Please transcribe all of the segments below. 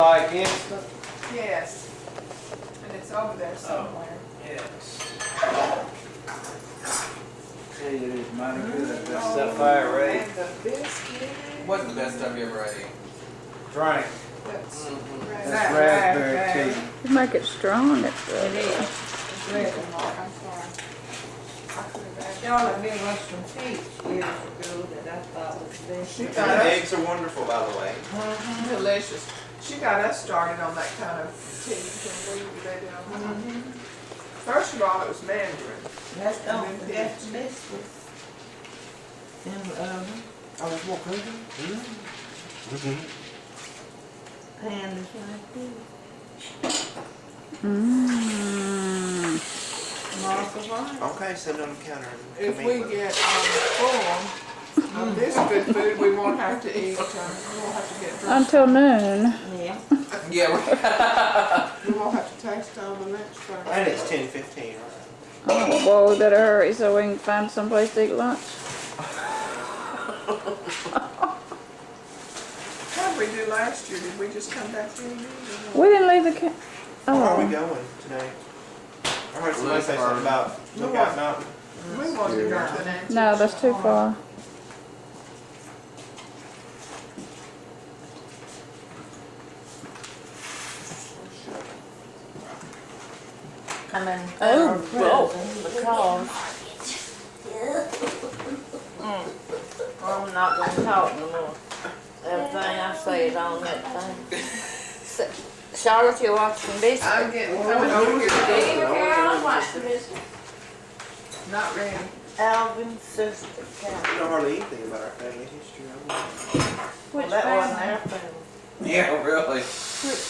Like instant? Yes. And it's over there somewhere. Yes. Tell you, it is mighty good. That sapphire ray. And the biscuit. What's the best stuff you ever ate? Drink. That's, That's raspberry tea. You make it strong. It's It is. It's red and mark. I'm sorry. Y'all have been with some peach years ago that I thought was best. She And got the us eggs are wonderful, by the way. delicious. She got us started on that kind of tea. Can we they do? First of all, it was mandarin. That's don't forget the biscuits. In the oven. I was more cooking. Pan is like this. Martha White. Okay, set it on the counter. If we get full of this good food, we won't have to eat. We won't have to get drunk. until noon. Yeah. Yeah. We won't have to taste all the lunch first. And it's 10:15, right? Oh, well, we better hurry so we can find someplace to eat lunch. What did we do last year? Did we just come back in? We didn't leave the Where are we Oh, going today? I heard somebody say something about Lookout Mountain. We wanted to go to the Nancy. no, that's too far. I'm in Oh, federal prison because I'm not going to talk no more. Everything I say is on that thing. Charlotte, you watch some biscuits? I'm coming over here today. Carol, watch the biscuits. Not ready. Alvin's sister, We Carol. don't hardly anything about our family history. Well, that wasn't our family. Yeah, really.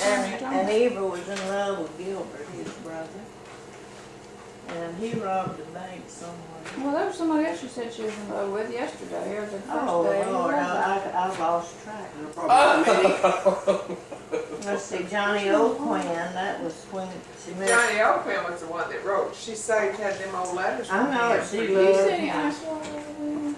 And Eva was in love with Gilbert, his brother. And he robbed a bank somewhere. Well, there was somebody else you said she was in love with yesterday, or the first Oh, day. Lord, I lost track. Let's see, Johnny O'Quinn, that was when she met. Johnny O'Quinn was the one that wrote. She saved, had them old letters. I know it, from she him. You loved said him. you asked for it.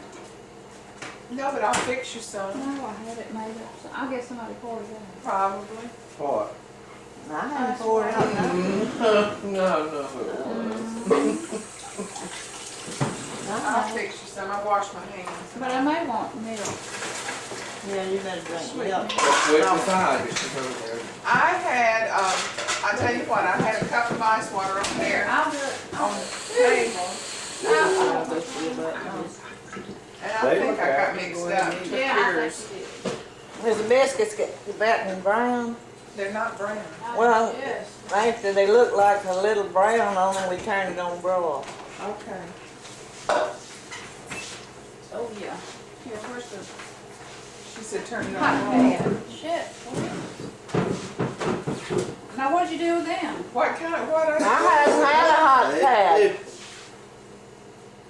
No, but I'll fix you some. No, I had it made up. So I guess somebody poured it out. Probably. What? I hadn't poured out nothing. No. I'll fix you some. I wash my hands. But I may want milk. Yeah, you better drink milk. Wait beside it. She's over there. I had, I tell you what, I had a cup of ice water up there I'll do it. on the table. I'll go see about this. And I They think look I got after mixed going up. in. Took Yeah, I yours. think you Does the biscuits get back in brown? They're not brown. did. Well- Yes. After they look like a little brown on them, we turn it on broil. Okay. Oh, yeah. Here, where's the She said turn it hot on. pan? Shit. Now, what'd you do with them? What kind of, what? I hadn't had a hot pad.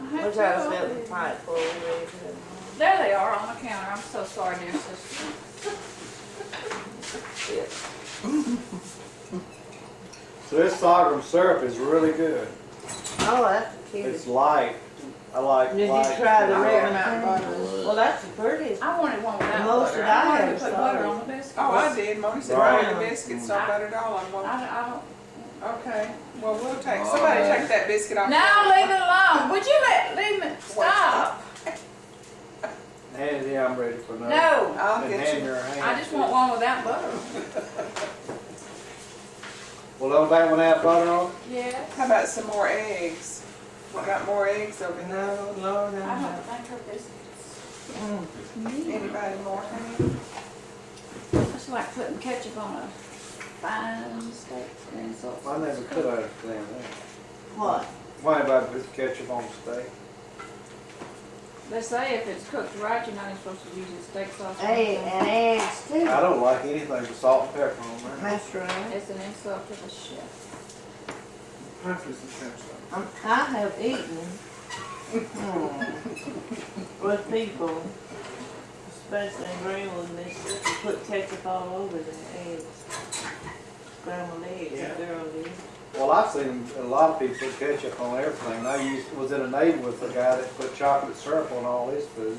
I had Which two I was of building them. pipe for a reason. There they are on the counter. I'm so sorry, dear sister. So this sorghum syrup is really good. Oh, that's the It's cutest. light. I like Did you light. try the I red want mountain one? butter. Well, that's the prettiest. I wanted one without Most butter. of I I wanted have to put sorry. butter on the biscuits. Oh, I did. Moni said Right. bring the biscuits, so I buttered all of them. I don't. Okay. Well, we'll take, somebody take that biscuit off. Now leave it alone. Would you leave me? Stop. And yeah, I'm ready for another. No. I'll And get hand you. her a hand. I just want one without butter. Well, don't that one have butter on it? Yes. How about some more eggs? We got more eggs over there. No, Lord, I I don't know. think her biscuits. Anybody more, honey? It's like putting ketchup on a fine steak and salt. I never could understand that. What? Why anybody put ketchup on steak? They say if it's cooked right, you're not even supposed to use the steak sauce. Hey, and eggs too. I don't like anything with salt and pepper on there. That's right. It's an insult to the chef. I have eaten with people, especially in Greenwood, Mississippi, put ketchup all over their eggs. Scrambled eggs, Yeah. the girl did. Well, I've seen a lot of people put ketchup on everything. I was in a Navy with a guy that put chocolate syrup on all his food.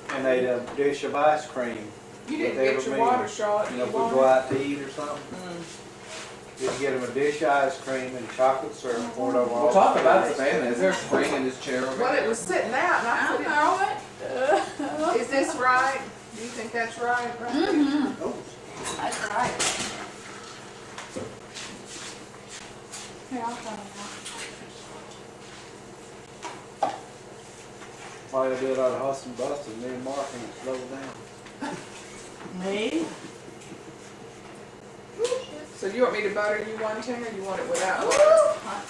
And ate a dish of ice cream You didn't If they get ever your meet, water, Charlotte. You know, if we water? go out to eat or something, just get them a dish of ice cream and chocolate syrup poured over all. We'll talk about it, man. Is there a spring in this chair over Well, here? it was sitting out and I I put it know it. Is this right? Do you think that's right? Mm-hmm, Oh, that's right. Here, I'll try it Why they do it out of hustle and bustle, me and Mark can slow down. Me? So you want me to butter you one thing or you want it without butter? out.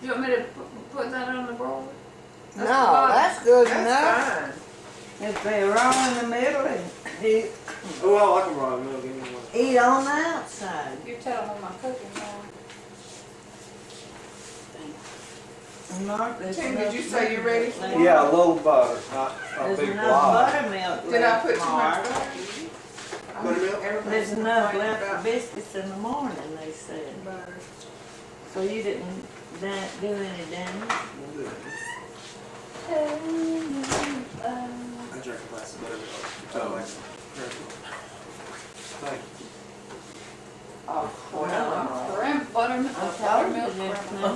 You want me to put that on the broiler? No, that's good That's enough. fine. If they raw in the middle and you Oh, I like them raw in the middle. Give me one. eat on the outside. You're telling me my cooking now. Mark, there's Tim, did enough you say you're ready for butter. one? Yeah, a little butter, not a There's big enough blob. buttermilk Did I put left, too Mark. much butter? Buttermilk? Everybody's There's enough complaining left about for biscuits in the morning, they said. butter. So you didn't do any damage? We'll do it. I drank a glass of buttermilk. Oh, like Thank you. Oh, Well, buttermilk, I told buttermilk. you just now.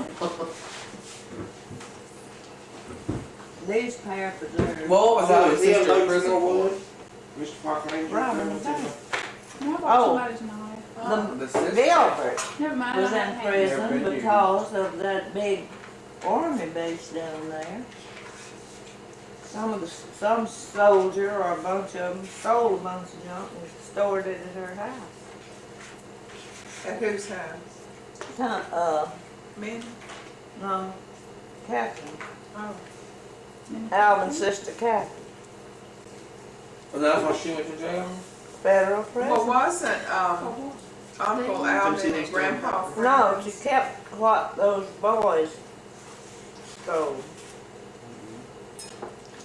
These pair preserves. What was that? Is he Sister allergic to prison more for? wood? Mr. Parker Ranger? Robin, is that? No, I Oh. bought somebody's knife. The sister. Gilbert Never mind. was I in had Never prison been used. because of that big army base down there. Some soldier or a bunch of them stole a bunch of junk and stored it at her house. At whose house? Men? No, Catherine, Oh. Alvin's sister Catherine, And that's why she went to jail? federal Well, prison. wasn't, Uncle Alvin and Grandpa No, she friends? kept what those boys stole.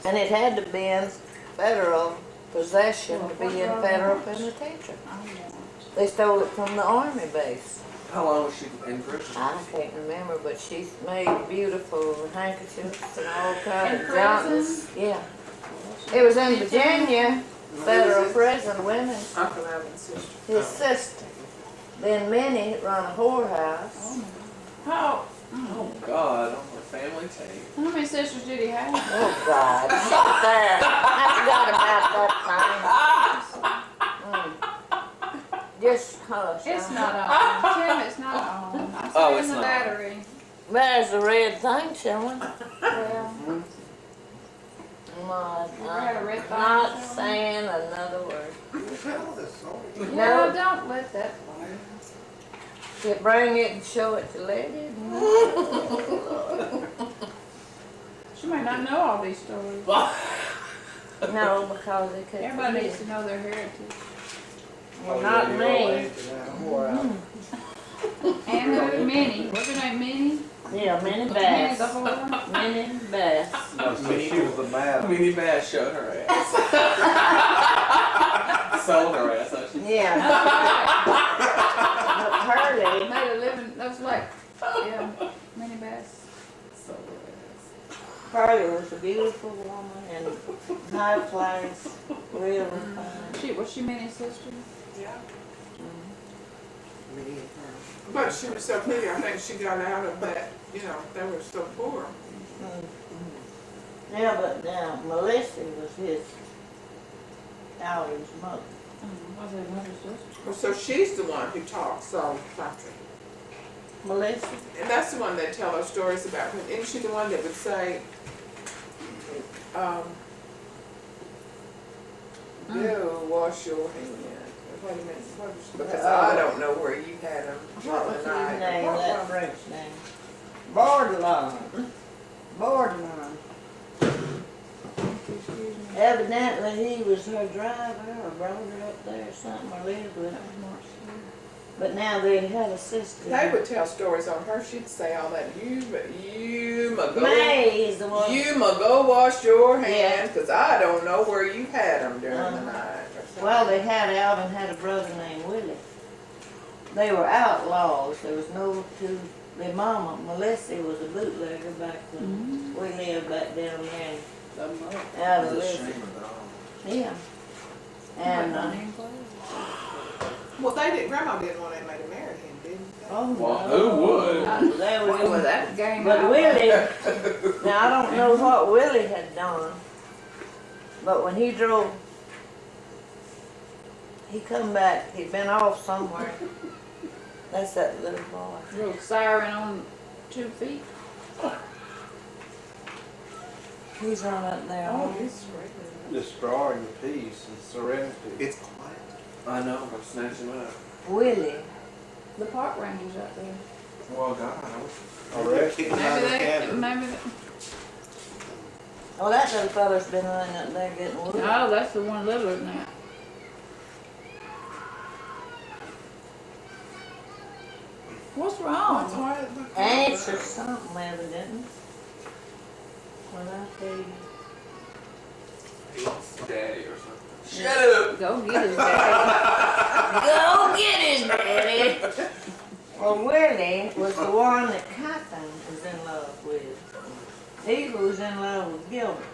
And it had to be in federal possession to be in federal penitentiary. They stole it from the army base. How long was she in prison? I can't remember, but she's made beautiful handkerchiefs and all kinds In of junk. prison? Yeah. It was in Virginia, federal prison, women's, Uncle Alvin's sister. his sister. Then Minnie run a whorehouse. How, Oh, God, on the family tape. how many sisters did he have? Oh, God. Stop there. I forgot about that thing. Just hush. It's not on. Tim, it's not on. I Oh, see it's in the not. battery. There's the red thing showing. Well, had a red thing Not showing? saying another word. yeah, don't let that fly. You bring it and show it to lady. She may not know all these stories. No, because they couldn't. Everybody needs to know their heritage. Well, not you're me. all into that. Wore out. And who? Minnie. What's her name? Minnie? Yeah, Minnie Minnie the Bass. whore? Minnie Bass. No, so she was the madam. Minnie Bass showed her ass. Sold her ass, don't she? Yeah. But Hurley, Made a living. That was like, yeah, Minnie Bass. Sold her ass. Hurley was a beautiful woman and high class, real fine. Was she Minnie's sister? Yeah. But she was so pretty, I think she got out of that, you know, they were so poor. Yeah, but now Melissa was his, Alvin's mother. Was her mother's sister? Well, so she's the one who talks so country. Melissa? And that's the one that tell us stories about, isn't she the one that would say, Bill, wash your hands. Wait a minute, because I don't know where you had them. What was his Charlotte and I. name, that French name? Bordelon. Bordelon. Evidently, he was her driver or brought her up there or something or lived with her. But now they had a sister. They would tell stories on her. She'd say all that. You ma go. May is the one. You ma go wash your hands, because I don't know where you had them during the night. Or something. Well, they had, Alvin had a brother named Willie. They were outlaws. There was no two. Their mama, Melissa, was a bootlegger back when we lived back down there. Out of It's a Elizabeth. shame of it all. Yeah. And, Well, they didn't, Grandma didn't want anybody to marry him, didn't they? oh, Well, no. who would? They Well, were, that game. but Willie, now I don't know what Willie had done, but when he drove, he come back, he'd been off somewhere. That's that little boy. Little siren on 2 feet. He's on up there. Oh, he's regular. Destroying the peace and serenity. It's quiet. I know, I'm gonna snatch him up. Willie. The park ranger's up there. Well, God, I wish. Already? Kick him out of the cabin. Maybe Oh, that little fella's been running up there getting wood. oh, that's the one they're looking at. What's What's wrong? hard? Ants or something evidently. Well, I tell you. It's daddy or something. Shut up! Go get his daddy. Go get his daddy. Well, Willie was the one that Catherine was in love with. He was in love with Gilbert.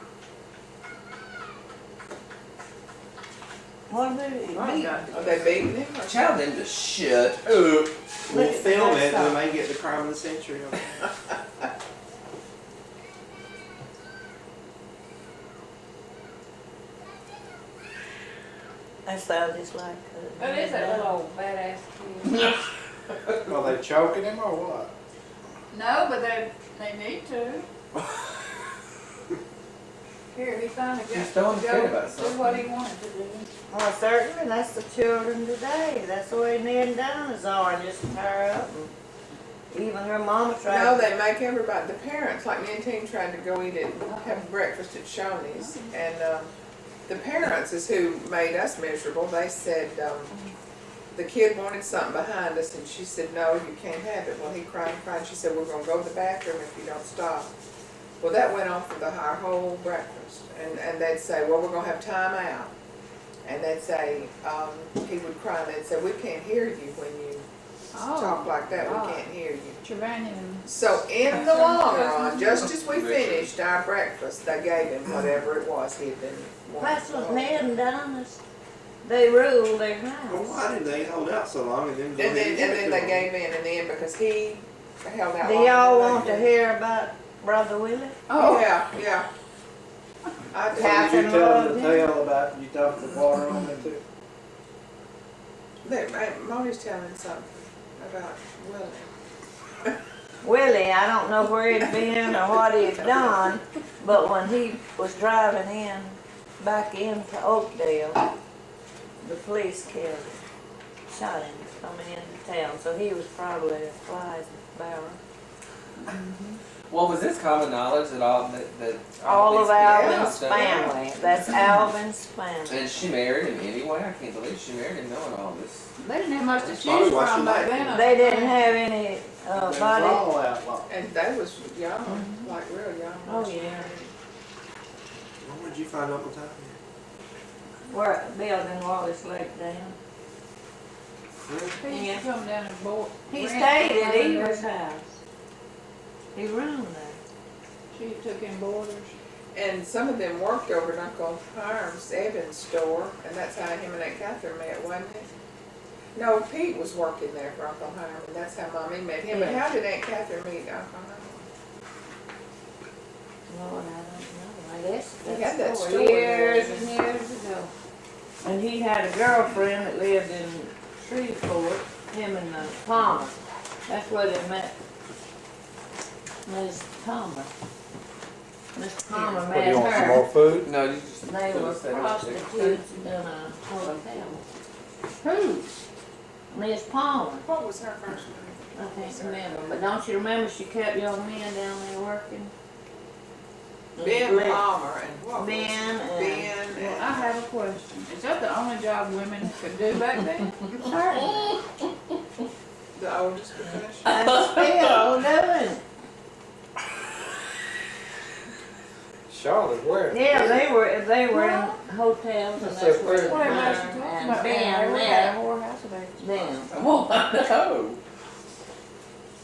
What did it be? Are they beating him? Or Tell them to shut up. We'll Look at film that it and we stuff. may get the crime of the century on it. That sounds just like That is that little old badass kid. Are they choking him or what? No, but they need to. Here, he finally got He's to throwing a fit go about do something. what he wanted to do. Well, certainly, that's the children today. That's the way Ned and Dinah's are, just tear up. And even her mama tried No, to. they make everybody, the parents, like me and Teen tried to go eat it, have breakfast at Shoney's, and, the parents is who made us miserable. They said, the kid wanted something behind us, and she said, no, you can't have it. Well, he cried and cried. She said, we're gonna go to the bathroom if you don't stop. Well, that went on for our whole breakfast, and they'd say, well, we're gonna have time out. And they'd say, he would cry, and they'd say, we can't hear you when you talk like that, we can't hear you. Trevanian and So in the long run, just as we finished our breakfast, they gave him whatever it was he had been wanting. That's what Ned and Dinah's. They ruled their Well, house. why did they hold out so long and then go And ahead then give it they to gave in in the end because he held out. Do longer y'all than want they to did. hear about Brother Willie? Oh, yeah, yeah. I So do. did Catherine you tell them loved the him. tale about you dumped the water on them too? Moni's telling something about Willie. Willie, I don't know where he'd been or what he'd done, but when he was driving in, back into Oakdale, the police killed him, shot him coming into town, so he was probably a fly barrel. Well, was this common knowledge that that All of these people Alvin's and stuff- family, that's Alvin's family. And she married him anyway? I can't believe she married him knowing all this. they didn't have much to That's probably choose why she from back liked then. They didn't have any They was body. all outlaw. And they was young, like real young. Oh, yeah. Where did you find Uncle Tommy? Where building Wallace Lake down. He used to come down and board. He rent stayed at under Eva's there. house. He roomed there. She took in boarders. And some of them worked over at Uncle Hiram's Evans store, and that's how him and Aunt Catherine met, wasn't it? No, Pete was working there for Uncle Hiram, and that's how Mommy met him. But Yeah. how did Aunt Catherine meet Uncle Hiram? Lord, I don't know. I guess He had that story. store. Years and years ago. And he had a girlfriend that lived in Shreveport, him and Palmer. That's where they met. Miss Palmer. Miss Palmer What, do met you want some her. more food? No, you just. They were just said it. prostitutes in a hotel. Who? Miss Palmer, What was her first name? I can't remember, but don't you remember she kept young men down there working? Ben Glenn- Palmer and what was Ben it? and- Ben Well, and. I have a question. Is that the only job women could do back then? Certainly. The oldest profession. I'm still doing it. Charlotte, where? Yeah, they were in hotels and That's that's so where weird. What am I her talking and about? Ben We had a met whorehouse of that. them. Oh, no.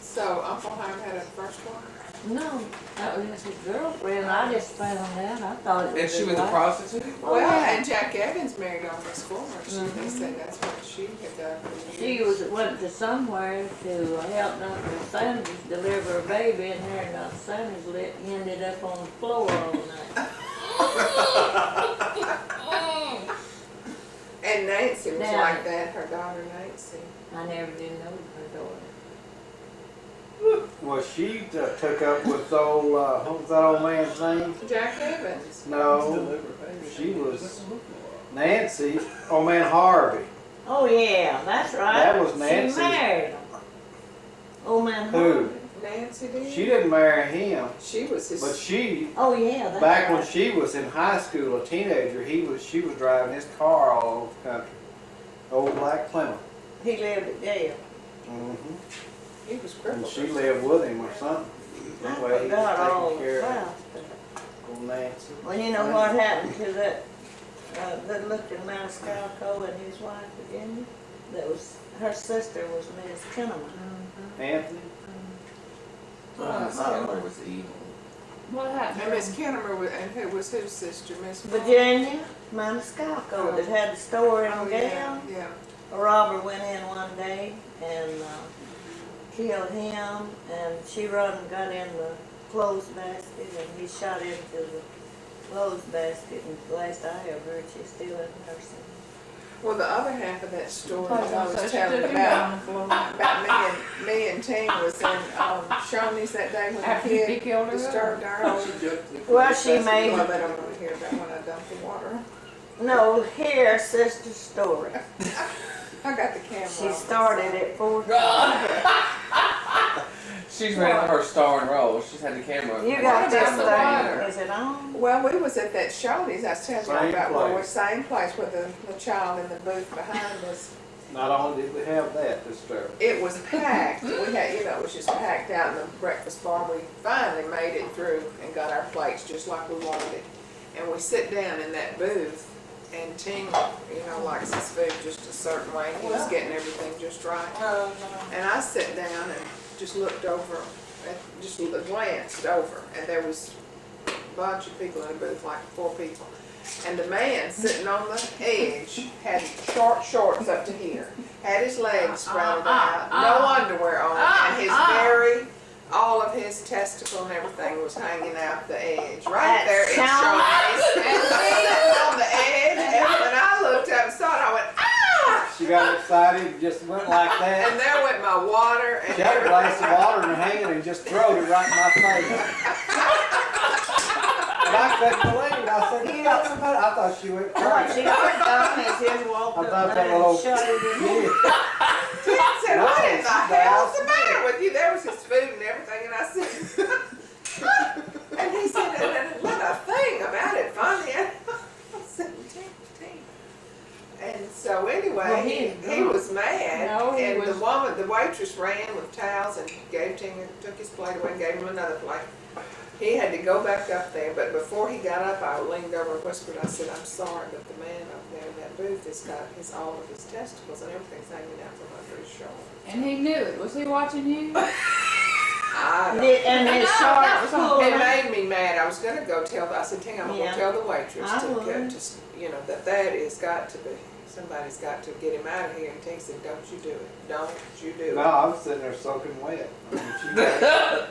So Uncle Hiram had a first wife? No, that was his girlfriend. I just found out. I thought it was And she his was a wife. prostitute? Well, yeah. and Jack Evans married on Miss Fuller. They said that's what she had done. for She years. went to somewhere to help Dr. Sanders deliver a baby, and her and Dr. Sanders ended up on the floor all night. And Nancy was Now- like that, her daughter Nancy. I never did know her daughter. Well, she took up with old, what was that old man's name? Jack Evans. No, she was Nancy, old man Harvey. Oh yeah, that's right. That was Nancy's- She married him. Old man Who? Harvey. Nancy did? She didn't marry him, She was his. but she, Oh yeah, that's back when right. she was in high school, a teenager, she was driving his car all over the country. Old black Plymouth. He lived at jail. Mm-hmm. He was And crippled. she lived with him or something. I Anyway, he forgot was all taking care of about that. old Nancy. Well, you know what happened to that good-looking Maniscalco and his wife, Virginia? That was, her sister was Miss Kinnaman. Anthony? Taylor was evil. What happened? And Miss Kennemer was, and who was whose sister? Miss Virginia Maniscalco that had the store in Oh, yeah, town. yeah. A robber went in one day and killed him, and she run and got in the clothes basket, and he shot into the clothes basket, and the last I ever heard, she's still in nursing. Well, the other half of that story that I So was she telling took him about, down the floor. me and Ting was in Shoney's that day when the After he kid killed her? disturbed our home. Well, she made, Well, they don't want to hear about when I dumped the water. no, here's sister's story. I got the camera. She on. started at 4. She's ready for her star and roll. She's had the camera. You got What this about the water? thing, is it on? Well, we was at that Shoney's, I was telling Same you about, where we're place. same place with the child in the booth behind us. Not only did we have that disturbed. It was packed. We had, it was just packed out in the breakfast bar. We finally made it through and got our plates just like we wanted it. And we sit down in that booth, and Ting, likes his food just a certain way. He was getting everything just right. And I sat down and just looked over, just glanced over, and there was a bunch of people in the booth, like 4 people. And the man sitting on the edge had short shorts up to here, had his legs sprouted out, no underwear on, and his all of his testicle and everything was hanging out the edge, right there in Shoney's. And sitting on the edge, and when I looked up and saw it, I went, ah! She got excited and just went like that. And there went my water and She had a glass of water in her hand and just throwed it right in my face. And I couldn't believe it. I said, you got somebody? I thought she went What she crazy. got done is just walked I up thought that there and little shut it in. kid. I said, No, what in the she's hell's the down. matter with you? There was his food and everything, and I said, and he said, not a thing about it, funny. I said, "Ting." And so anyway, Well, he was mad, No, he and was- the waitress ran with towels and took his plate away and gave him another plate. He had to go back up there, but before he got up, I leaned over and whispered, I said, I'm sorry, but the man up there in that booth has got all of his testicles and everything's hanging out from under his shoulder. And he knew it. Was he watching you? I don't. And his shorts pulled It up. made me mad. I was gonna go I said, Ting, I'm gonna Yeah. go tell the waitress I to would. go, that is got to be, somebody's got to get him out of here. And Ting said, don't you do it. Don't you do No, it. I was sitting there soaking wet. I mean, she got,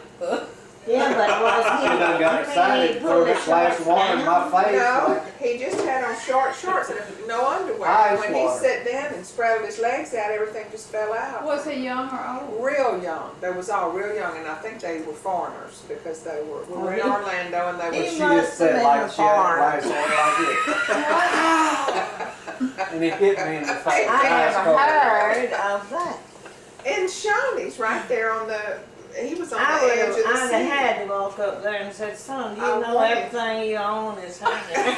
Yeah, but it was she done got he excited, pulled threw a his glass shorts of water in down. my face. No, Like, he just had on short shorts and no underwear. Ice When he water. sat down and spread his legs out, everything just fell out. Was he young or old? Real young. They was all real young, and I think they were foreigners because we were in he- Orlando and they he were. she must just said have like been she had a foreign. glass of water like this. And it hit me in the face. I Ice never cold. heard of that. In Shoney's, right there on he was on I the would edge have, of the I'd seat. have had to walk up there and said, son, you I know would. everything you own is hanging.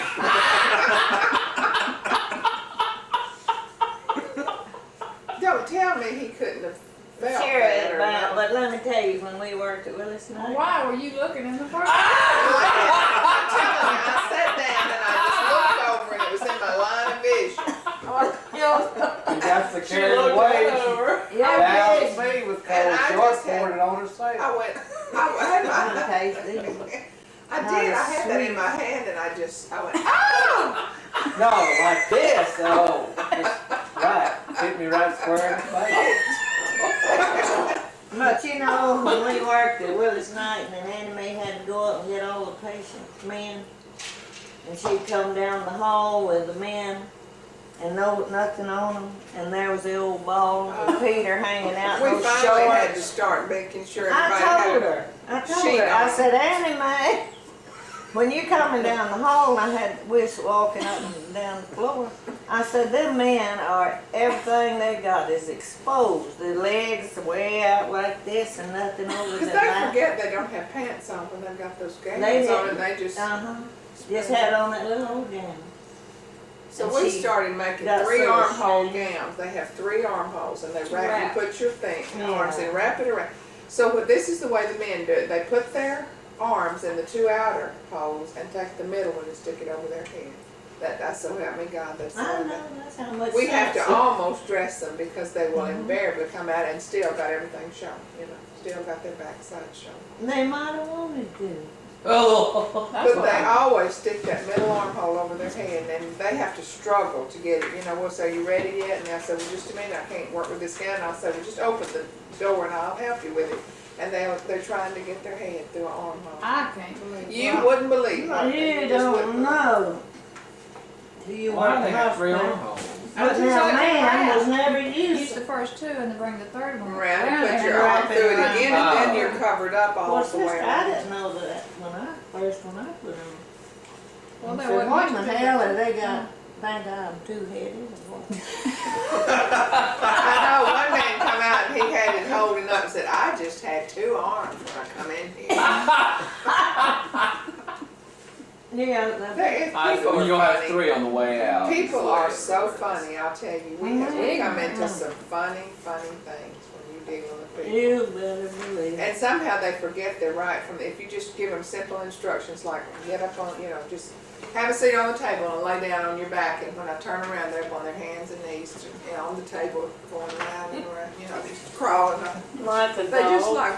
Don't tell me he couldn't have felt Sure, that or not. but let me tell you, when we worked at Willis Well, Knight, why were you looking in the first? I'm telling you, I sat down and I just looked over and it was in my line of vision. She got so carried away. She yeah, doused me with And cold I shorts, just had- poured it on her face. I went, I had my in case these. I Not did, I as had that in sweet. my hand and I went, oh! No, like this, oh, just right, hit me right square in the face. But you know, when we worked at Willis Night and Annie Mae had to go up and get all the patients, men, and she'd come down the hall with the men and nothing on them, and there was the old ball and Peter hanging out We in those finally had to shorts. start making sure everybody I had told a her, sheet I on. said, Annie Mae, when you coming down the hall, and I had Wish walking up and down the floor, I said, them men are, everything they got is exposed. The legs way out like this and nothing over Because their they back. forget they don't have pants on when they've got those gowns They on and didn't. they just. Just had on that little old gown. So And we she started making got 3 so armhole ashamed. gowns. They have 3 armholes and they wrap, Wrap. you put your Yeah. arms and wrap it around. So what, this is the way the men do it. They put their arms in the 2 outer holes and take the middle one and stick it over their head. That's so help me God, that's I so know, that's how much we have to sense- almost dress them because they will invariably come out and still got everything shown, you know, still got their backside shown. They might have wanted to. Oh, That's But what they I, always stick that middle armhole over their head and they have to struggle to get it. You know, we'll say, you ready yet? And they'll say, well, just a minute, I can't work with this gown. I'll say, well, just open the door and I'll help you with it. And they're trying to get their head through an armhole. I can't believe it. You wouldn't believe what they You just don't wouldn't believe. know. Do you why want they to got 3 hospital? armholes? But now man was never Use used the first 2 and then bring the 3rd one Around and put and your wrap arm it through it around. again and then you're covered up all What's the this? way I around. didn't know that when I put them. Well, I they said, wasn't what used in to the it. hell have they got? Think I'm two-headed or what? I know one man come out and he had it holding up and said, I just had 2 arms when I come in here. Yeah, They- People You'll are have funny. 3 on the way out. People are so funny, I'll tell you. We come into some funny things when you deal with people. you better believe it. And somehow they forget they're right from, if you just give them simple instructions like get up on, you know, just have a seat on the table and lay down on your back, and when I turn around, they're up on their hands and knees, you know, on the table, going around and around, you know, just crawling up. Like a They just dog. like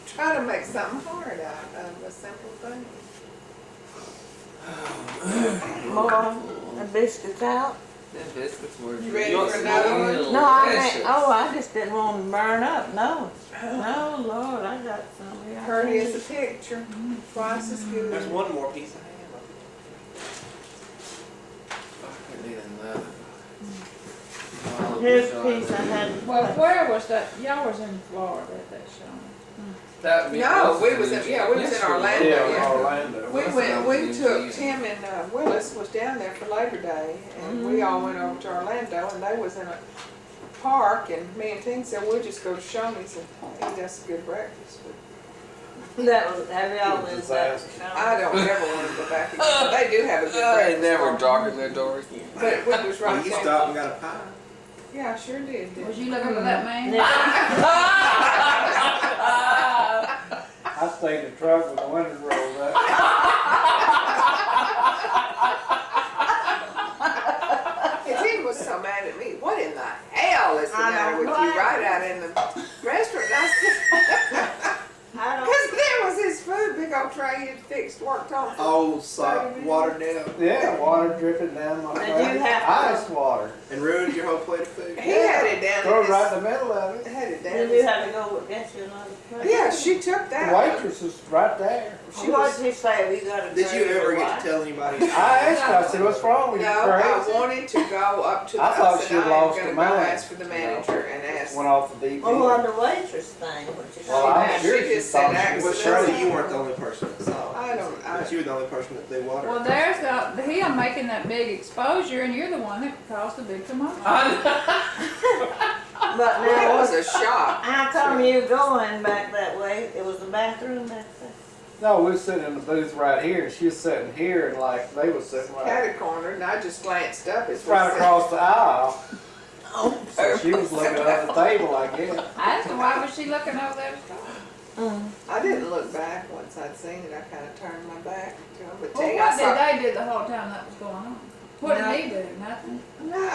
try to make something hard out of a simple thing. More, the biscuits out? Them biscuits were. You ready for another one? No, I just didn't want them to burn up, no. No, Lord, I got some here. Pretty as a picture, twice as good. There's one more piece I have. I need another. Here's a piece I had. Well, where was that? Y'all was in Florida at that show. That would be No, we close was to in, yeah, we was in Orlando, Yeah, yeah. Orlando. We took, Tim and Willis was down there for Labor Day, and we all went over to Orlando, and they was in a park, and me and Tim said, we'll just go to Shoney's and eat us a good breakfast. That was, have y'all been Disaster. I don't ever want to go back again. They do have a good I breakfast. never bar. darkened their doors. But we was right You there. stopped and got a pie. Yeah, I sure did. didn't Was I? you looking for that man? I stayed in the truck with the windows rolled up. And Tim was so mad at me. What in the hell is the I matter know with you what? right out in the restaurant? I don't, Because there was his food, big old tray he'd fixed, worked on. Oh, salt, watered down, Yeah, water dripping down my Did face. you have to- Ice water. and ruined your whole plate of food. He had it down Throw in it right his, in the middle of it. had it down. did his- you have to go get you another plate? Yeah, she took The that. waitress was right there. She What was, did you say? We got a Did you drink ever or get what? to tell anybody? I asked her, I said, what's wrong with you, no, I crazy? wanted to go up to the, I thought said, she had I am lost gonna her go mind. ask for the manager and ask. Went off the deep Well, end. what the waitress thing, what you Well, say? I'm Now, sure she she just said thought she accident. Well, was surely you weren't the only person that saw it. I don't, But you were the only person that they watered. Well, there's him making that big exposure, and you're the one that caused the big commotion. But that now, was a shock. how come you going back that way? It was the bathroom back there? No, we was sitting in the booth right here, and she was sitting here, and like, they was sitting right, Catty corner, and I just glanced up. It's right across the aisle. Oh. So she was looking at the table, I guess. I just know why was she looking over there? I didn't look back once I'd seen it. I kind of turned my back to him. But Well, Tig, what I saw. did they do the whole time that was going on? What did he do? Nothing?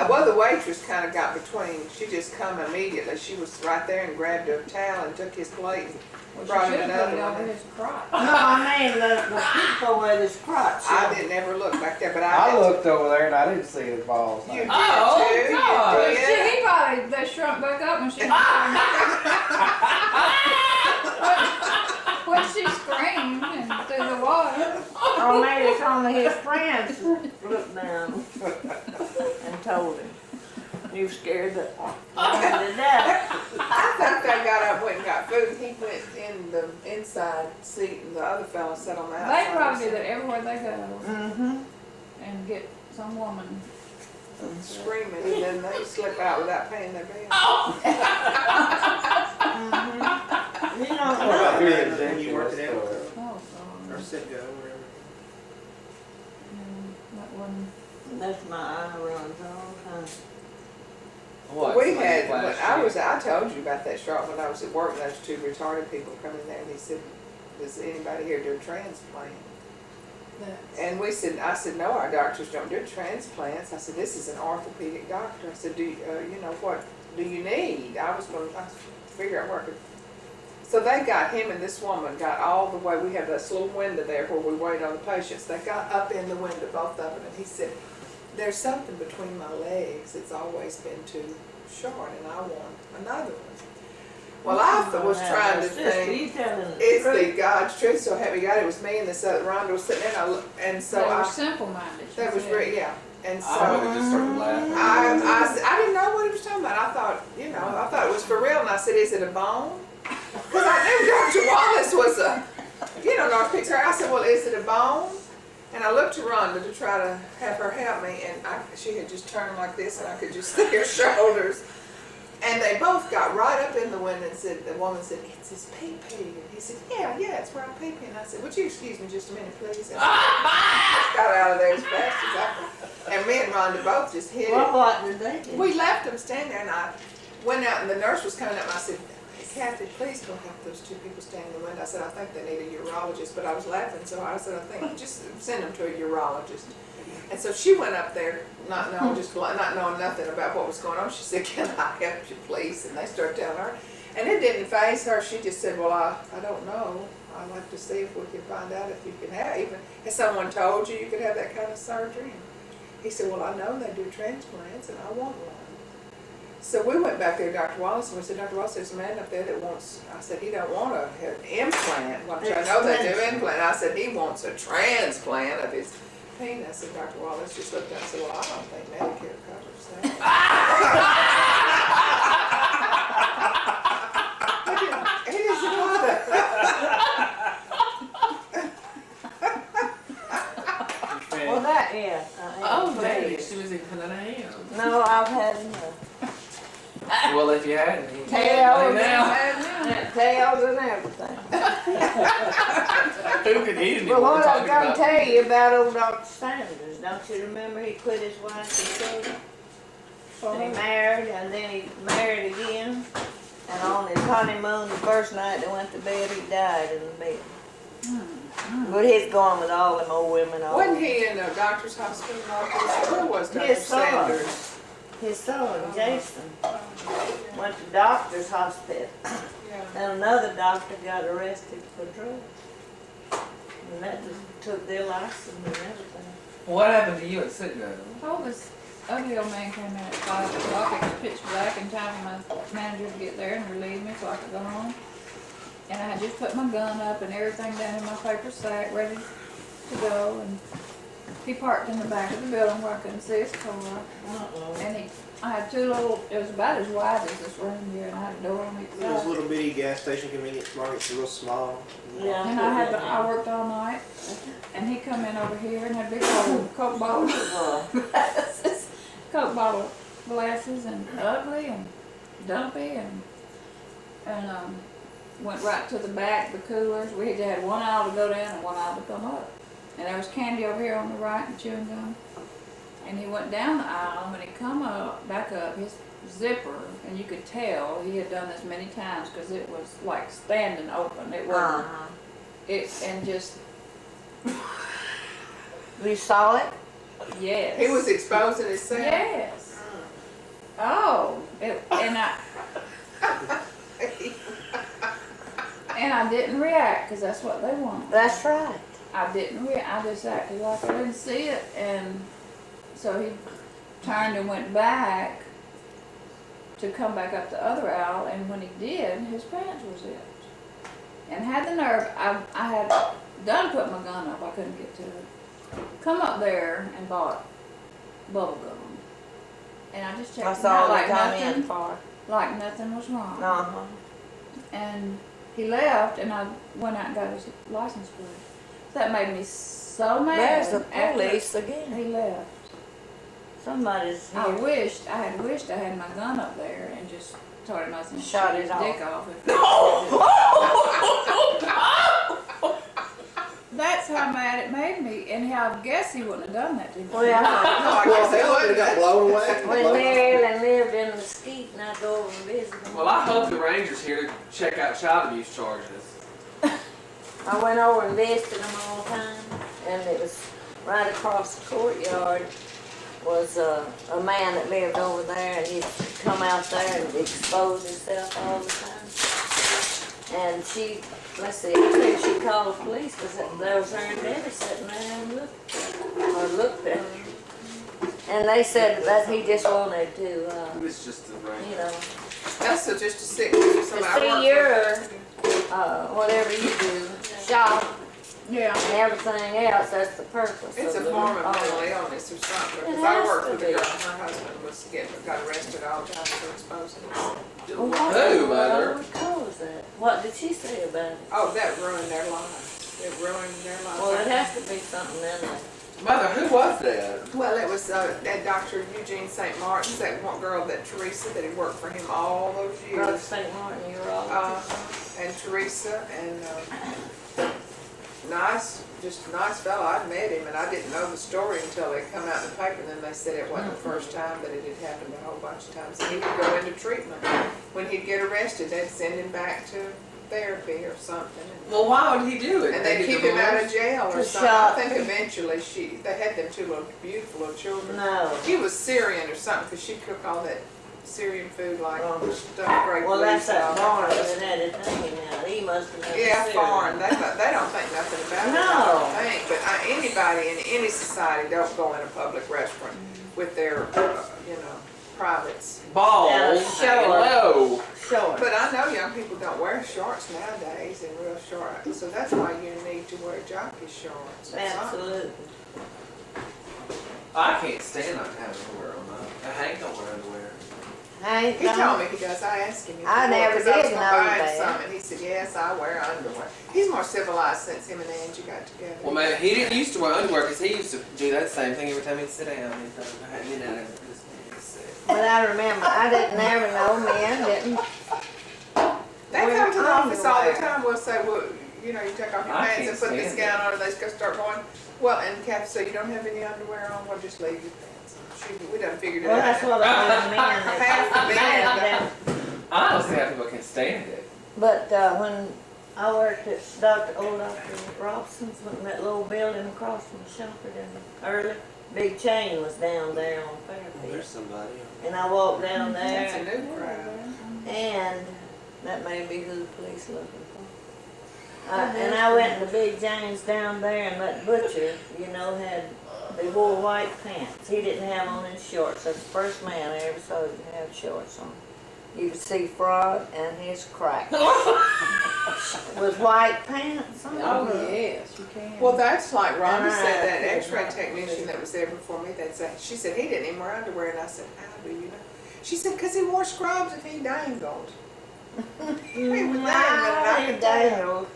Well, the waitress kind of got between. She just come immediately. She was right there and grabbed a towel and took his plate and Well, brought she him should have put another it over one. his crotch. No, I mean, the people with his crotch. I didn't ever look back there, but I I looked over there and I didn't see his balls. You did Oh, too. God. You See, did. he probably, they shrunk back up when she, when she screamed and through the water. Or maybe some of his friends looked down and told him, "You scared the to death." I think they got up, went and got food, and he went in the inside seat, and the other fella sat on the outside. They probably do that everywhere they go Mm-hmm. and get some woman. Screaming, and then they slip out without paying their bill. You don't What know. about here in When you worked Jenkins, it out. Oh, Or God. Citgo, whatever. That one. That's my eye runs all the time. What? We somebody had, when flashed you? I told you about that Charlotte, when I was at work, and those two retarded people come in there, and he said, "Does anybody here do a transplant?" And I said, "No, our doctors don't do transplants." I said, "This is an orthopedic doctor." I said, you know, what do you need?" I was going to figure out where I could. So they got him and this woman got all the way, we have this little window there where we wait on the patients. They got up in the window, both of them, and he said, "There's something between my legs. It's always been too short, and I want another one." Well, I was trying to think. You telling the It's truth. the God's truth, so help me God. It was me and this other Rhonda was sitting there, and so They were I, simple-minded. she that was said. great, yeah. And so I would have just started laughing. I didn't know what he was talking about. I thought, I thought it was for real, and I said, "Is it a bone?" Because I knew Dr. Wallace was a, North Picture. I said, "Well, is it a bone?" And I looked to Rhonda to try to have her help me, and she had just turned like this, and I could just see her shoulders. And they both got right up in the window and said, the woman said, "It's his pee-pee." And he said, yeah, it's where I'm pee-pee. And I said, "Would you excuse me just a minute, please?" And I got out of there as fast as I could. And me and Rhonda both just hit Well, it. what did they do? We left them standing there, and I went out, and the nurse was coming up, and I said, "Hey, Kathy, please go help those two people standing in the window." I said, "I think they need a urologist," but I was laughing, so I said, "I think just send them to a urologist." And so she went up there, not knowing nothing about what was going on. She said, "Can I help you, please?" And they started telling her. And it didn't faze her. She just said, "Well, I don't know. I'd like to see if we can find out if you can have, even, has someone told you could have that kind of surgery?" And he said, "Well, I know they do transplants, and I want one." So we went back there to Dr. Wallace, and we said, "Dr. Wallace, there's a man up there that wants," I said, "he don't want an implant," which I know they do implant. I said, "He wants a transplant of his penis." And Dr. Wallace just looked at me and said, "Well, I don't think Medicare covers that." He didn't say Well, that, yeah. Oh, dang, she was even an AM. No, I've had enough. Well, if you hadn't, he Tails now. Tails and everything. Who could he didn't Well, even what I talk was gonna about? tell you about old Dr. Sanders, don't you remember he quit his wife and children? And he married, and then he married again, and on his honeymoon, the first night they went to bed, he died in the bed. But he's going with all them old women. all Wasn't he in a doctor's hospital? Where was Dr. His son. Sanders? His son, Jason, went to doctor's hospital, Yeah. and another doctor got arrested for drugs. And that just took their license and everything. What happened to you at Citgo? Oh, this ugly old man came in at 5 o'clock. It was pitch black and time for my manager to get there and relieve me so I could go home. And I had just put my gun up and everything down in my paper sack, ready to go. And he parked in the back of the building where I couldn't see his car. And I had two little, it was about as wide as this room here, and I had a door on each Those side. little bitty gas station convenience markets are real small. Yeah. And I worked all night, and he come in over here and had big old Coke bottle glasses, Coke bottle glasses, and ugly and dumpy, and went right to the back, the coolers. We had one aisle to go down and one aisle to come up. And there was candy over here on the right and chewing gum. And he went down the aisle, and when he come up, back up, his zipper, and you could tell he had done this many times because it was like standing open. It wasn't, and just, You saw it? Yes. He was exposing himself. Yes. Oh, and I didn't react because that's what they want. That's right. I didn't react. I just acted like I didn't see it, and so he turned and went back to come back up the other aisle, and when he did, his pants were zipped. And had the nerve, I had done put my gun up, I couldn't get to it. Come up there and bought bubble gum. And I just checked That's him out all they like come in nothing, for. like nothing was wrong. Uh-huh. And he left, and I went out and got his license plate. That made me so mad. There's the after police again. He left. Somebody's I here. wished I had my gun up there and just told him I was gonna Shot shoot it his off. dick off. That's how mad it made me, and how I guess he wouldn't have done that to me. Well, I guess he They would got have. blown away. when Mary Ellen lived in Mesquite, and I'd go over and visit them. Well, I hope the Rangers here to check out child abuse charges. I went over and visited them all the time, and it was right across the courtyard was a man that lived over there, and he'd come out there and expose himself all the time. And she, let's see, I think she called the police because there was her and Debbie sitting there and looked at him. And they said that he just wanted to, It was just the Rangers. you know, That's just a sickness or to somebody. see your, whatever you do, shop Yeah. and everything else, that's the purpose. It's a of form of all mental that. illness or something, It because I has worked to with a be. girl, her husband got arrested all the time for exposing himself. Well, what Who, in the Mother? world would cause that? What did she say about it? Oh, that ruined their lives. It ruined their lives. Well, it has to be something in there. Mother, who was that? Well, it was that Dr. Eugene St. Martin's, that one girl, that Teresa, that had worked for him all those Brother years. St. Martin, urologist. And Teresa, and nice fellow. I'd met him, and I didn't know the story until it come out in the paper, and then they said it wasn't the first time, but it had happened a whole bunch of times. And he would go into treatment. When he'd get arrested, they'd send him back to therapy or something. Well, why would he do it? And they'd keep him out of jail or To something. shop. I think eventually they had them two beautiful little children. No. He was Syrian or something, because she cooked all that Syrian food like Oh. stuffed grape Well, that's leaves and that all barn that. that had it hanging out. He must have been Yeah, serious. foreign. They don't think nothing about it. No. I don't think. But anybody in any society don't go in a public restaurant with their, privates. Balls. Yeah, Hanging low. Sure. But I know young people don't wear shorts nowadays in real short. So that's why you need to wear jockey shorts. or something. Absolutely. I can't stand not having to wear them. Hank don't wear underwear. Hank, He told me he does. I asked him. I never because I was did gonna know buy him that. some, and he said, yes, I wear underwear. He's more civilized since him and Angie got together. Well, man, he didn't used to wear underwear because he used to do that same thing every time he'd sit down. He'd go, but I remember, I didn't never know men didn't. They wear come to the office all the underwear. time. We'll say, well, you take off your I pants can't and put this stand gown on, and they just start going, well, and Kathy said, you don't have any underwear on, well, just leave your pants on. We done figured it Well, out. that's what I mean, men Half the men. that. I don't see how people can stand it. But when I worked at Dr. Robson's, that little building across from the shopper early, Big Chain was down there on Fairfield. somebody. And I walked down That's a there, new crowd. and that may be who the police looking for. And I went to Big James down there, and that butcher, they wore white pants. He didn't have on his shorts. That's the first man I ever saw that have shorts on. You could see Frog and his crack. With white pants on. Oh, yes, you can. Well, that's like Rhonda said, that Right. X-ray technician that was there before me, she said he didn't even wear underwear, and I said, how do you know? She said, because he wore scrubs and he dangled. He was dangling, and I could tell.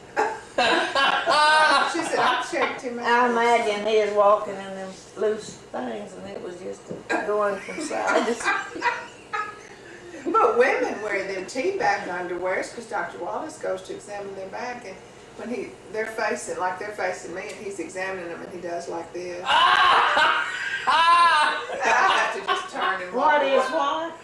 She said, I checked him I out. imagine he was walking in them loose things, and it was just going from side to side. But women wear them tea-bagged underwears, because Dr. Wallace goes to examine their back, and when they're facing me, and he's examining them, and he does like this. I have to just turn and walk What is away. what?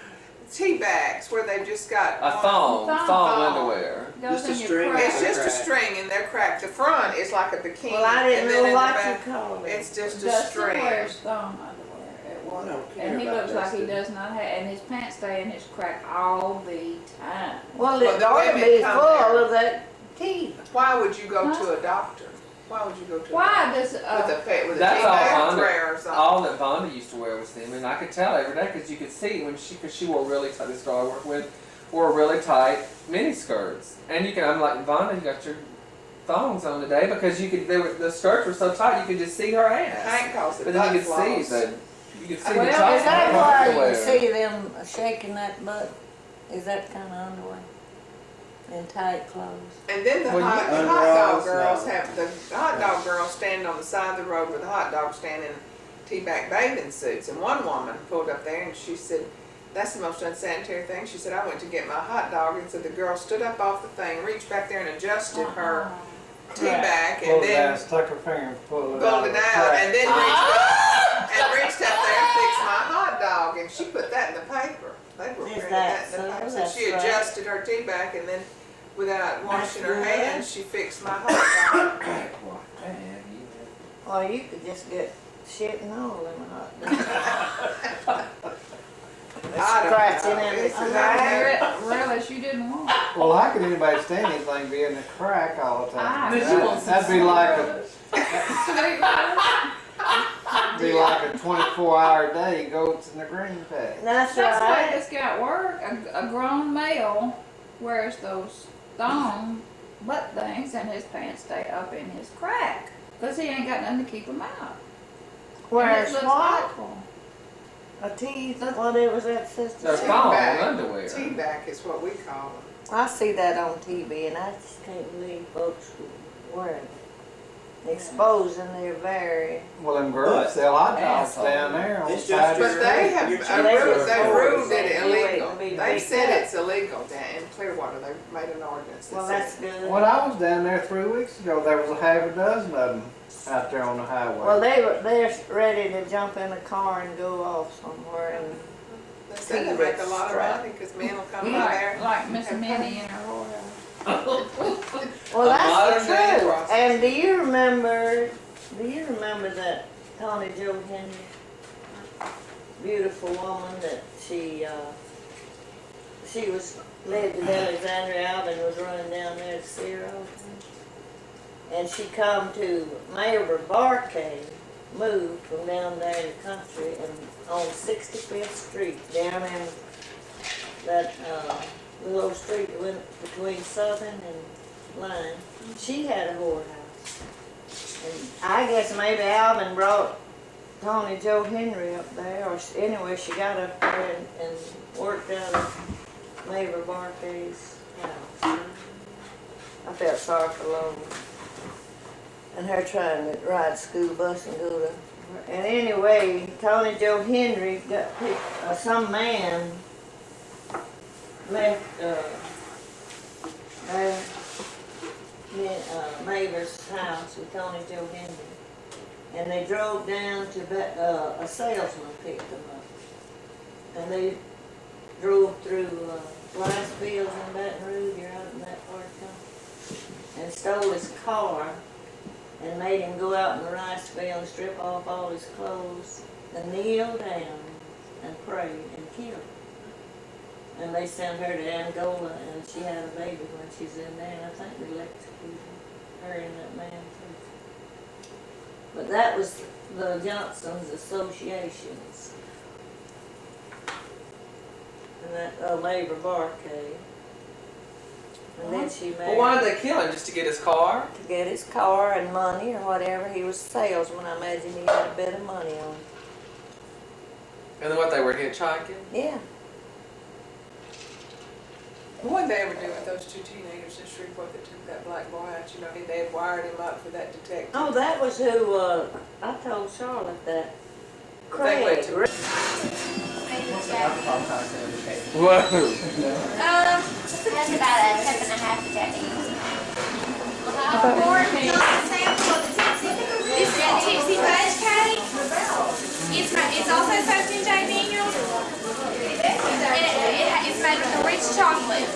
Tea bags, where they've just got A thong Thong. underwear. goes Just a in your string. crack. It's just a Crack. string and they're cracked. The front is like a bikini. Well, I didn't and then know in what the you back, called it. it's just a Dustin string. wears thong underwear at I work. don't care And he about looks like he Dustin. does not have, and his pants stay in his crack all the time. Well, Well, it the ought to women be come full there. of that tea. Why would you go Huh? to a doctor? Why would you go to a Why does, doctor? With a That's tea bag all prayer or something? All that Vonda used to wear was them, and I could tell every day because you could see when because she wore really tight. This girl I work with wore really tight mini skirts, and you can. I'm like, Vonda, you got your thongs on today because you could. The skirts were so tight you could just see her ass. Hank calls it But then you butt could see floss. the Well, the is top that of why the you underwear. see them shaking that butt? Is that kind of underwear? In tight clothes? And then the Well, hot you- dog Unrise, girls no. have, the hot dog girls stand on the side of the road with the hot dog stand in tea-bag bathing suits. And one woman pulled up there and she said, that's the most unsanitary thing. She said, I went to get my hot dog, and so the girl stood up off the thing, reached back there and adjusted her tea bag, Pull and it then down, stuck her finger and pulled it pulled it out, and then reached up there and fixed my hot dog, and she put that in the paper. They were Is printing that that in the so? paper. So That's she right. adjusted her tea bag, and then without washing her good. hands, she fixed my hot dog. Well, man, you- Or you could just get shit and all in a hot dog. I don't Scratching know. everything. It's a nightmare. Relish you didn't want. Well, how could anybody stand anything be in the crack all the time? But you want That'd be like Sweet relish. be like a 24-hour day goats in the green patch. That's That's the way right. this guy at work. A grown male wears those thong butt things and his pants stay up in his crack. Because he ain't got nothing to keep them out. Where's And it looks what? awful. A tea? What it was that, sister? They're Tea thong bag. underwear. Tea bag is what we call them. I see that on TV and I just can't believe folks wear it. Exposing their very. Well, them girls sell hot dogs Asshole. down there on the It's side just- of But your they head. have, You're they've ruled it Yeah, illegal. wait, They big said cup. it's illegal down in Clearwater. They made an ordinance that Well, said that's good. When I was down there 3 weeks ago, there was a half a dozen of them out there on the highway. Well, they're ready to jump in a car and go off somewhere and they said they make a lot of money because men will come in there. Like Miss Minnie in her whorehouse. well, that's modern the day truth. process. And do you remember that Tony Joe Henry, beautiful woman that she was lived in Alexandria, Alvin was running down there to see her all the time. And she come to Mayor Barkay, moved from down there in the country and on 65th Street, down in that little street that went between Southern and Line. She had a whorehouse. And I guess maybe Alvin brought Tony Joe Henry up there, or anyway, she got up there and worked out of Mayor Barkay's house. I felt sorry for Lola. And her trying to ride school bus and go to. And anyway, Tony Joe Henry got picked, some man left their neighbor's house with Tony Joe Henry. And they drove down to, a salesman picked them up. And they drove through rice fields in Baton Rouge, you're out in that part of town, and stole his car and made him go out in the rice field and strip off all his clothes and kneel down and pray and kill him. And they sent her to Angola and she had a baby when she's in there, and I think they electrocuted her and that man too. But that was the Johnson's Associations. And that Labor Barkay. And then she Well, why married did they kill him? Just to get his car? to get his car and money or whatever. He was a salesman. I imagine he had a bit of money on him. And then what, they were hitchhiking? Yeah. What did they ever do with those two teenagers in Shreveport that took that black boy out? You know, they had wired him up for that detective. Oh, that was who, I told Charlotte that. They Craig. went to- Whoa. That's about a cup and a half of Japanese. This is Tipsy Fudge Cake. It's also soaked in Jack Daniels. And it's made with a rich chocolate.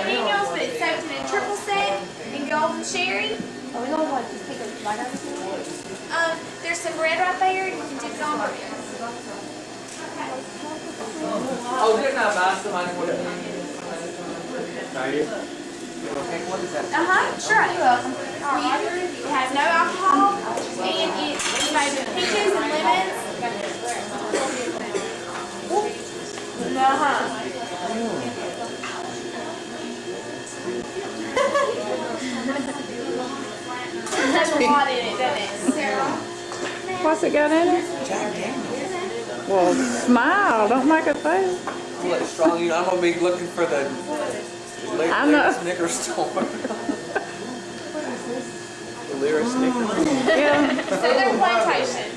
Daniels, but it's soaked in a triple sec in golden sherry. There's some bread right there, and you can dip it on bread. Oh, didn't I buy somebody one of these? Okay, what is that? Sure. You're welcome. It has no alcohol, and it's made with peaches and lemons. It has a lot in it, doesn't it, Sarah? What's it got in it? Well, smile. Don't make a face. Look strong. I'm gonna be looking for the I'm not- Snickers store. The Lyra Snickers. Yeah. Southern Plantation.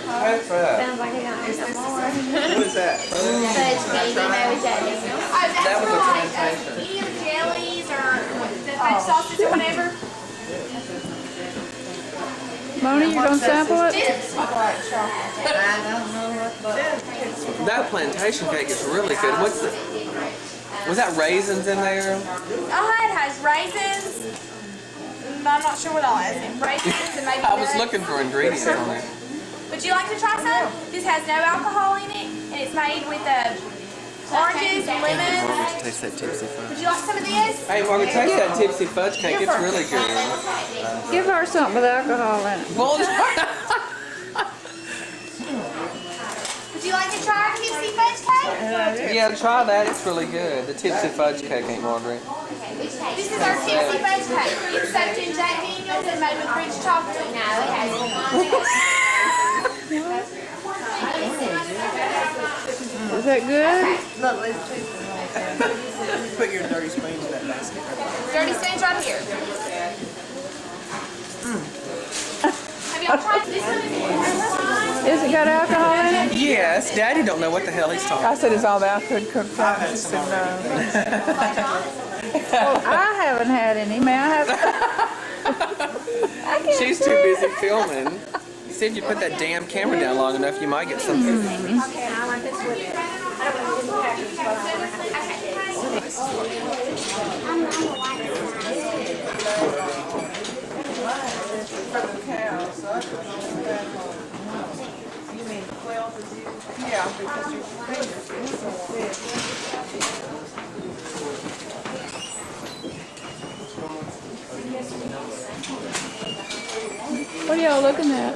That's right. Sounds like I got What is that? Fudge candy made with Jack Daniels. Oh, that's That was a for like plantation. any of the jellies or the fudge sauces or whatever. Mona, you gonna sample it? That plantation cake is really good. What's the? Was that raisins in there? It has raisins. I'm not sure what all it has. Raisins and maybe I was nuts. looking for ingredients on it. Would you like to try some? This has no alcohol in it, and it's made with oranges and lemons. Taste that tipsy Would fudge. you like some of this? Hey, Margaret, taste that tipsy fudge cake. It's really good. Give her something with alcohol in it. Well, Would you like to try our tipsy fudge cake? yeah, try that. It's really good. The tipsy fudge cake, Aunt Margaret. This is our tipsy fudge cake. It's soaked in Jack Daniels and made with rich chocolate. No, it has. Is that good? Put your dirty spoons in that basket. Dirty spoons right here. Have y'all tried this one? Is it got alcohol in it? Yes, Daddy don't know what the hell he's talking I said it's all that I could cook. He said no. Well, I haven't had any. May I have? She's too busy filming. See if you put that damn camera down long enough, you might get something. Yeah, because your fingers get so thick. What are y'all looking at?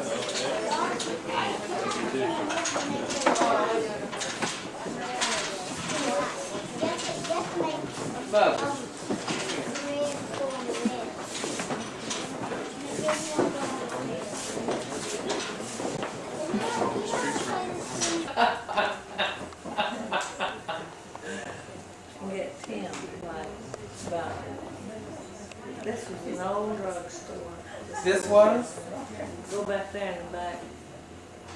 Get Tim, like, about, this was an old drugstore. This was? Go back there in the back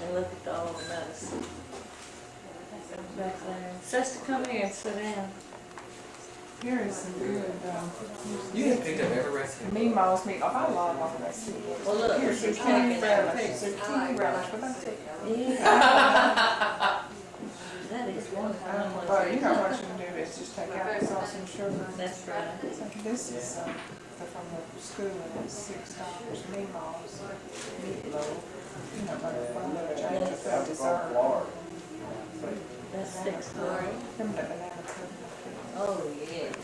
and look at all the medicine. Back there. Sister, come here and sit down. Here is some good You didn't pick up every recipe. meatballs, meatloaf. I love all the recipes. Well, look, Here's she's zucchini taking relish. that. Zucchini relish, but that's it. Yeah. That is one But you know what you can do is just take out the sauce and sugar. That's right. So this is from the school, and it's $6 meatballs, meatloaf. You know, but changes that dessert. That's $6. Them the banana pudding. Oh, yes.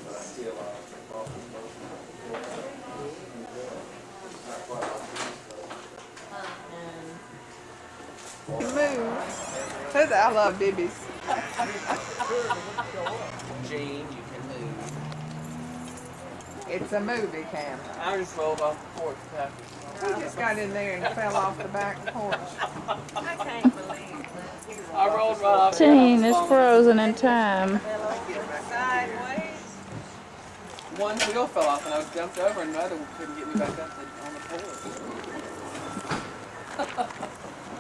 Move. I love Bibby's. Gene, you can move. It's a movie camera. I just rolled off the porch, Patrick. He just got in there and fell off the back porch. I can't believe that. I rolled right off. Gene is frozen in time. Sideways. One wheel fell off and I was jumped over and another one couldn't get me back up on the porch.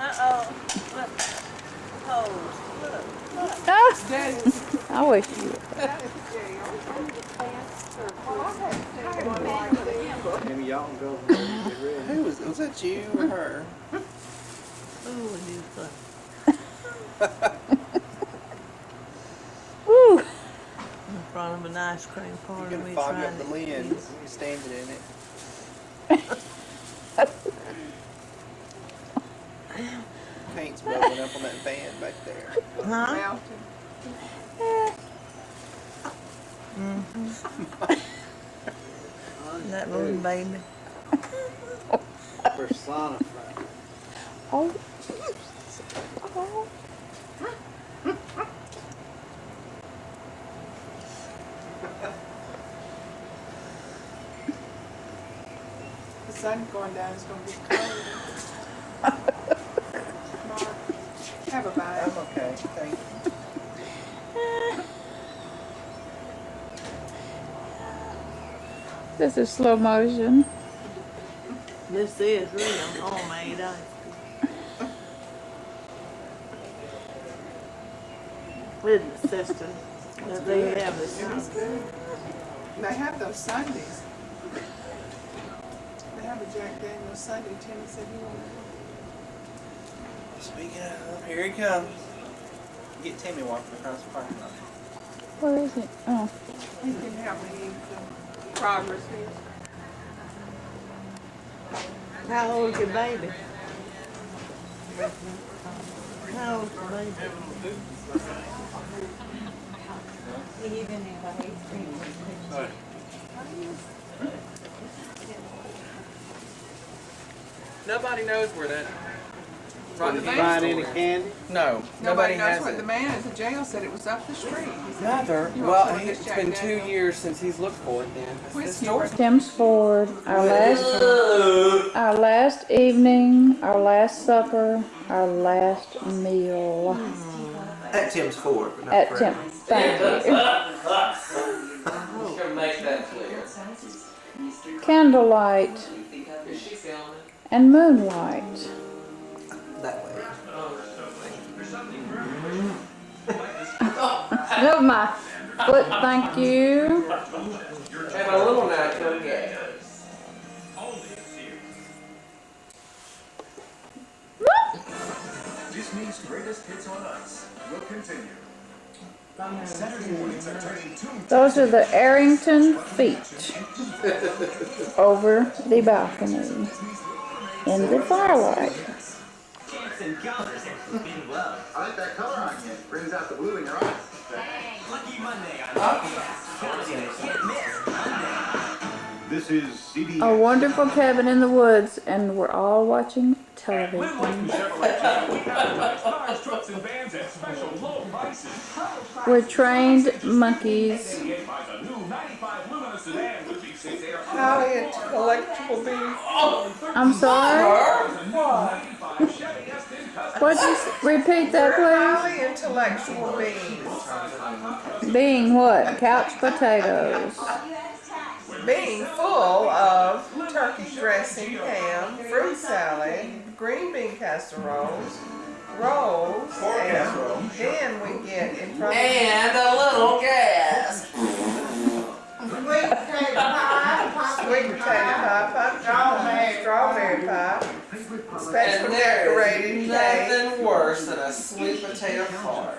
Uh-oh. Look. Pose. Look. Ah, I wish you would. Maybe y'all can go get ready. Who was that you or her? Ooh, we do fun. Woo! In front of an an ice cream You parlor. can We fog tried up the it. lid. You stand it in it. Paint's bubbling up on that van back there. Huh? Melted. That little baby. Personified. Oh. The sun's going down, it's gonna be cold. Mark, have a bite. I'm okay. Thank you. This is slow motion. This is real homemade ice cream. With the sister that they have It was this. good. They have those Sundays. They have a Jack Daniel's Sunday. Timmy said he wanted Speaking of, here he comes. Get Timmy walking across the parking lot. Where is it? Oh. it. He can help me eat the progress here. How old's your baby? How old's your baby? Nobody knows where that. Right The in van the Find store any is. candy? No, Nobody knows has what it. the man at the jail said. It was up the street. He said, Neither. You Well, want some of it's this Jack been 2 Daniels? years since he's looked for it. Then the Whiskey store's Tim's Ford. Our last evening, our last supper, our last meal At Tim's Ford, but not at forever. Tim. Thank you. Just gonna make that clear. Candlelight Is she filming? and moonlight. That way. Of my foot, thank you. And a little natural gas. Disney's greatest hits on ice will continue. Saturday mornings are turning 2 Those are the Arrington feet over the balcony in the firelight. I like that color on you. It brings out the blue in your eyes. Lucky Monday on This is CBS. A wonderful cabin in the woods, and we're all watching television. We're trained monkeys. How intellectual being. I'm sorry? What? Repeat that, Highly intellectual beings. please. Being what? Couch potatoes. Being full of turkey dressing, ham, fruit salad, green bean casseroles, rolls, and then we get in front of And a little gas. sweet potato pie, strawberry pie, special And there decorated is cake. nothing worse than a sweet potato fart.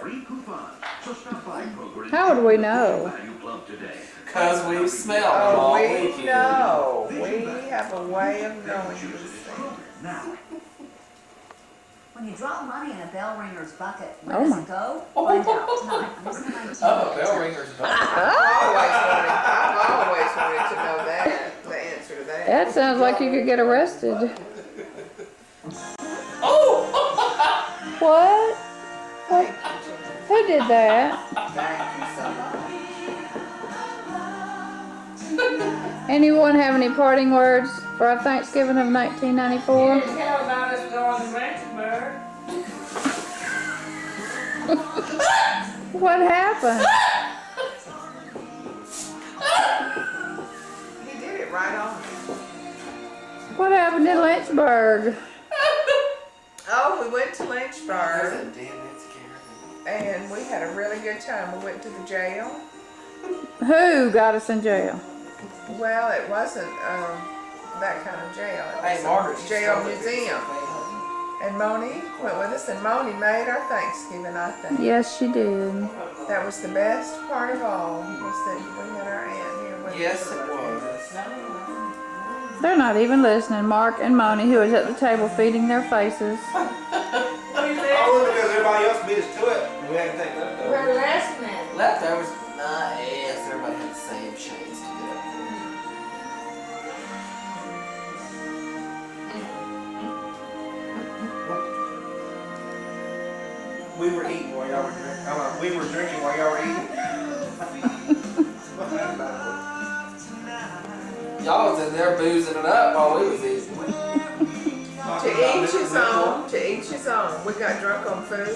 How would we know? Because we've smelled them Oh, all we weekend. know. We have a way of knowing these things. When you drop money in a bell ringer's bucket, where Oh does my. it go? Find out tonight on this 19 Oh, bell ringer's back. I've always wanted to know that, the answer to that. That sounds like you could get arrested. Oh! What? What? Who did that? Thank you so much. Anyone have any parting words for our Thanksgiving of 1994? Tell about us going to Lynchburg. What happened? He did it right on. What happened in Lynchburg? Oh, we went to Lynchburg Damn, it's scary. and we had a really good time. We went to the jail. Who got us in jail? Well, it wasnwasn't that kind of jail. It Hey, was Margaret, a you jail stole it. museum. And Moni went with us, and Moni made our Thanksgiving, I think. Yes, she did. That was the best part of all, was that we had our aunt here with us. Yes, it was. They're not even listening. Mark and Moni, who was at the table feeding their faces. Oh, because everybody else beat us to it. We had to take leftovers. We're listening. Leftovers. Nice. Everybody had the same chance to get up there. We were eating while y'all were drinking. We were drinking while y'all were eating. Y'all was in there boozing it up while we was eating. To each his own, to each his own. We got drunk on food.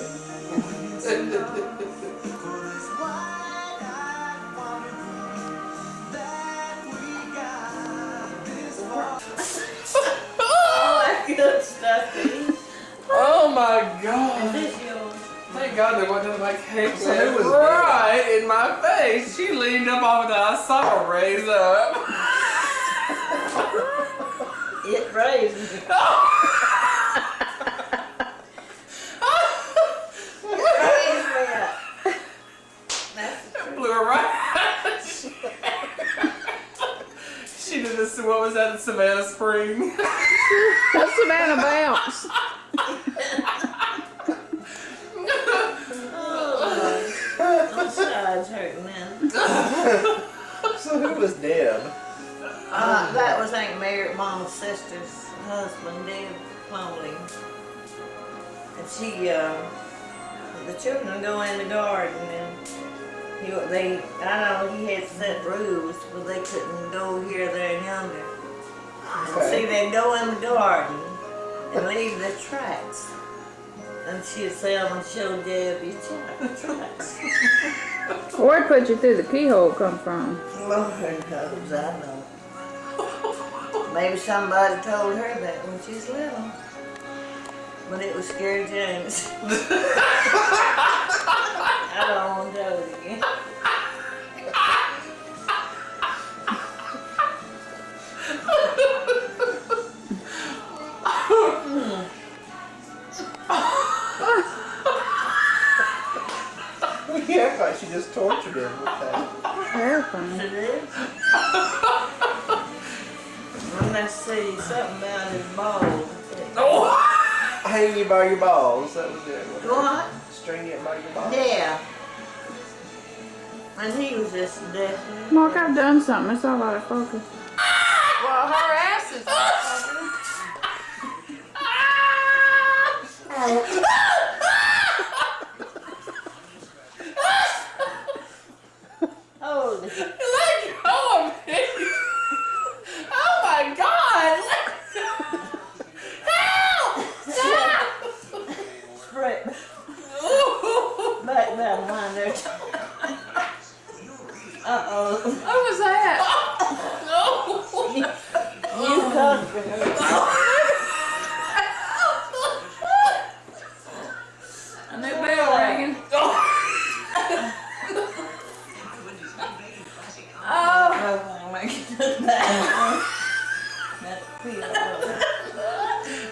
All that good stuff to eat. Oh my God. Is this yours? Thank God they wasn't my cake So who was right in my face. She leaned up off of that. I saw her raise up. It raised me. Raised me up. That's the truth. Blew her right. She did this. What was that in Savannah Spring? That's Savannah Bounce. My sides hurting now. So who was Deb? That was Aunt Mary, Mama's sister's husband, Deb Plumley. And she, the children go in the garden and I know he had set rules, but they couldn't go here, there, and yonder. And see, they'd go in the garden and leave the tracks. And she'd say, I'm going to show Deb your tracks. Where'd put you through the keyhole come from? Lord knows, I know. Maybe somebody told her that when she was little. But it was Scary James. I don't want to tell it again. We act like she just tortured him with that. Terrifying. It is. Let's see, something about his balls. Hang you by your balls. That was it. What? String it by your balls. Yeah. And he was just definitely. Mark, I've done something. It's all out of focus. Well, her ass is Oh, Let go of me! Oh my God! Help! Stop! right. Back down line there. Uh-oh. What was that? You touched her. A new bell ringing. Oh my goodness. That feel.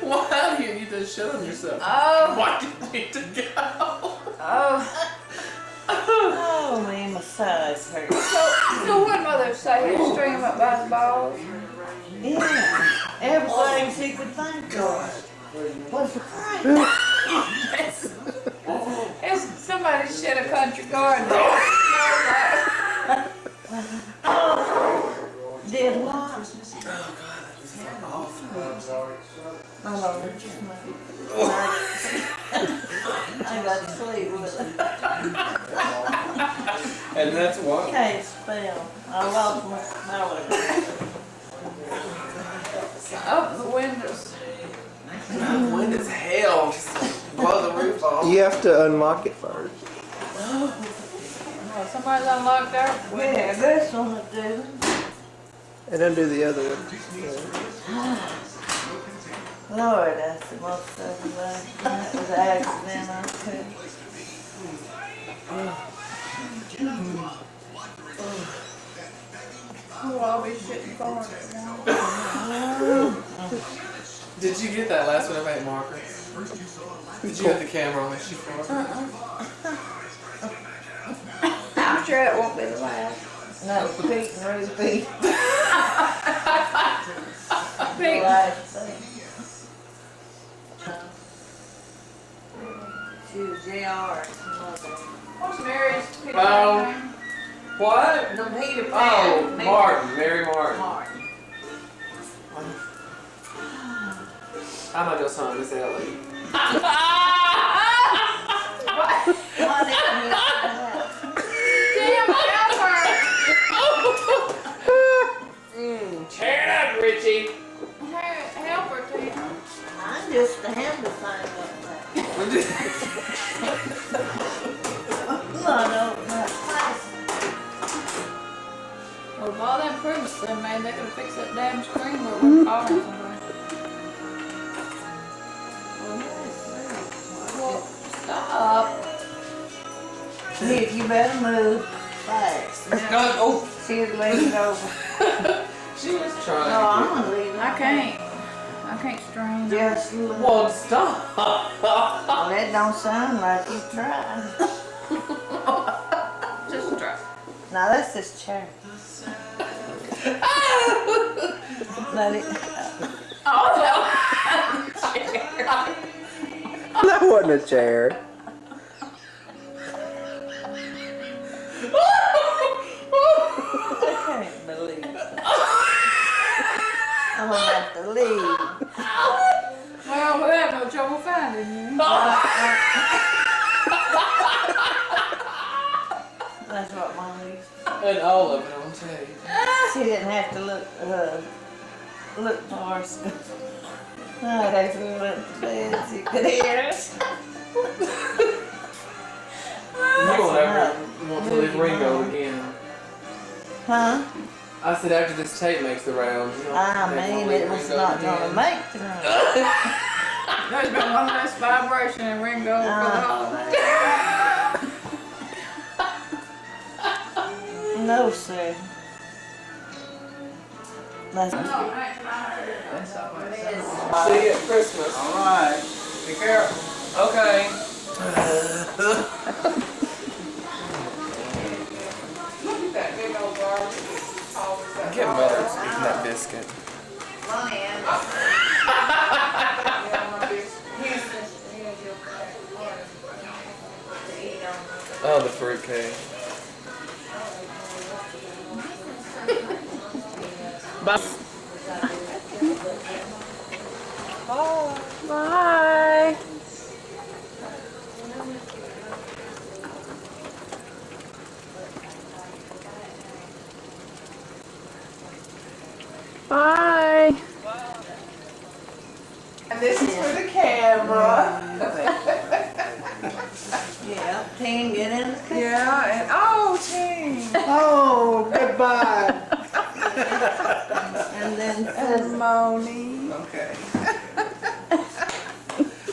Why do you need to shut on yourself? Oh. Why do you need to go? Oh. Oh man, my sides hurt. So what mother say? You string him up by his balls? Yeah. Everything she could think of. What's the price? It's somebody shed a country garden. Did what? I got to sleep with it. And that's why. Can't spell. I lost my spelling. Open the windows. Wind is hell. Just blow the roof off. You have to unlock it first. Oh, somebody's unlocked their windows. Yeah, this one will do. And undo the other one. Lord, that's the most of that. That was an accident I took. Oh, I'll be shitting corn. Did you get that last one of 8 markers? First you saw Did you have the camera on when she farted? I'm sure it won't be the last. No, Pete and Ruby. Pete. Last thing. She was JR's mother. What's Mary's Peter Oh. name? What? No, Peter Pan. Oh, Peter Martin, Mary Martin. Martin. I'm gonna go sign this alley. What did you Damn, Albert! Tear it up, Richie. Help her, Tina. I'm just the hand to find up there. No, no. Well, with all the improvements they made, they could have fixed that damn screen where we're calling somebody. Well, stop. Nick, you better move fast. Oh, She'd leave it over. she was trying. No, I'm gonna leave it. I can't strain. Just look. Well, stop. Well, that don't sound like you tried. Just try. Now that's this chair. Let it. Oh, That wasn't a chair. I can't believe it. I'm gonna have to leave. well, we have no trouble finding you. That's what Mom used. And all of it on tape. She didn't have to look for us. I'd have to look to bed so you could hear us. You won't ever want to live Ringo again. Huh? I said after this tape makes the rounds. You don't I ever mean, wanna live it was Ringo not again. gonna make the round. There's been one less vibration in Ringo for the holidays. No, sir. That's See you at Christmas. Alright, be careful. Okay. Look at that big old garbage. Get Mother eating that biscuit. Oh, the fruitcake. Bye. Bye. Bye. And this is for the camera. Yeah, Teen, get in the car. Yeah, and oh, Ting. Oh, goodbye. And then And Moni. Okay.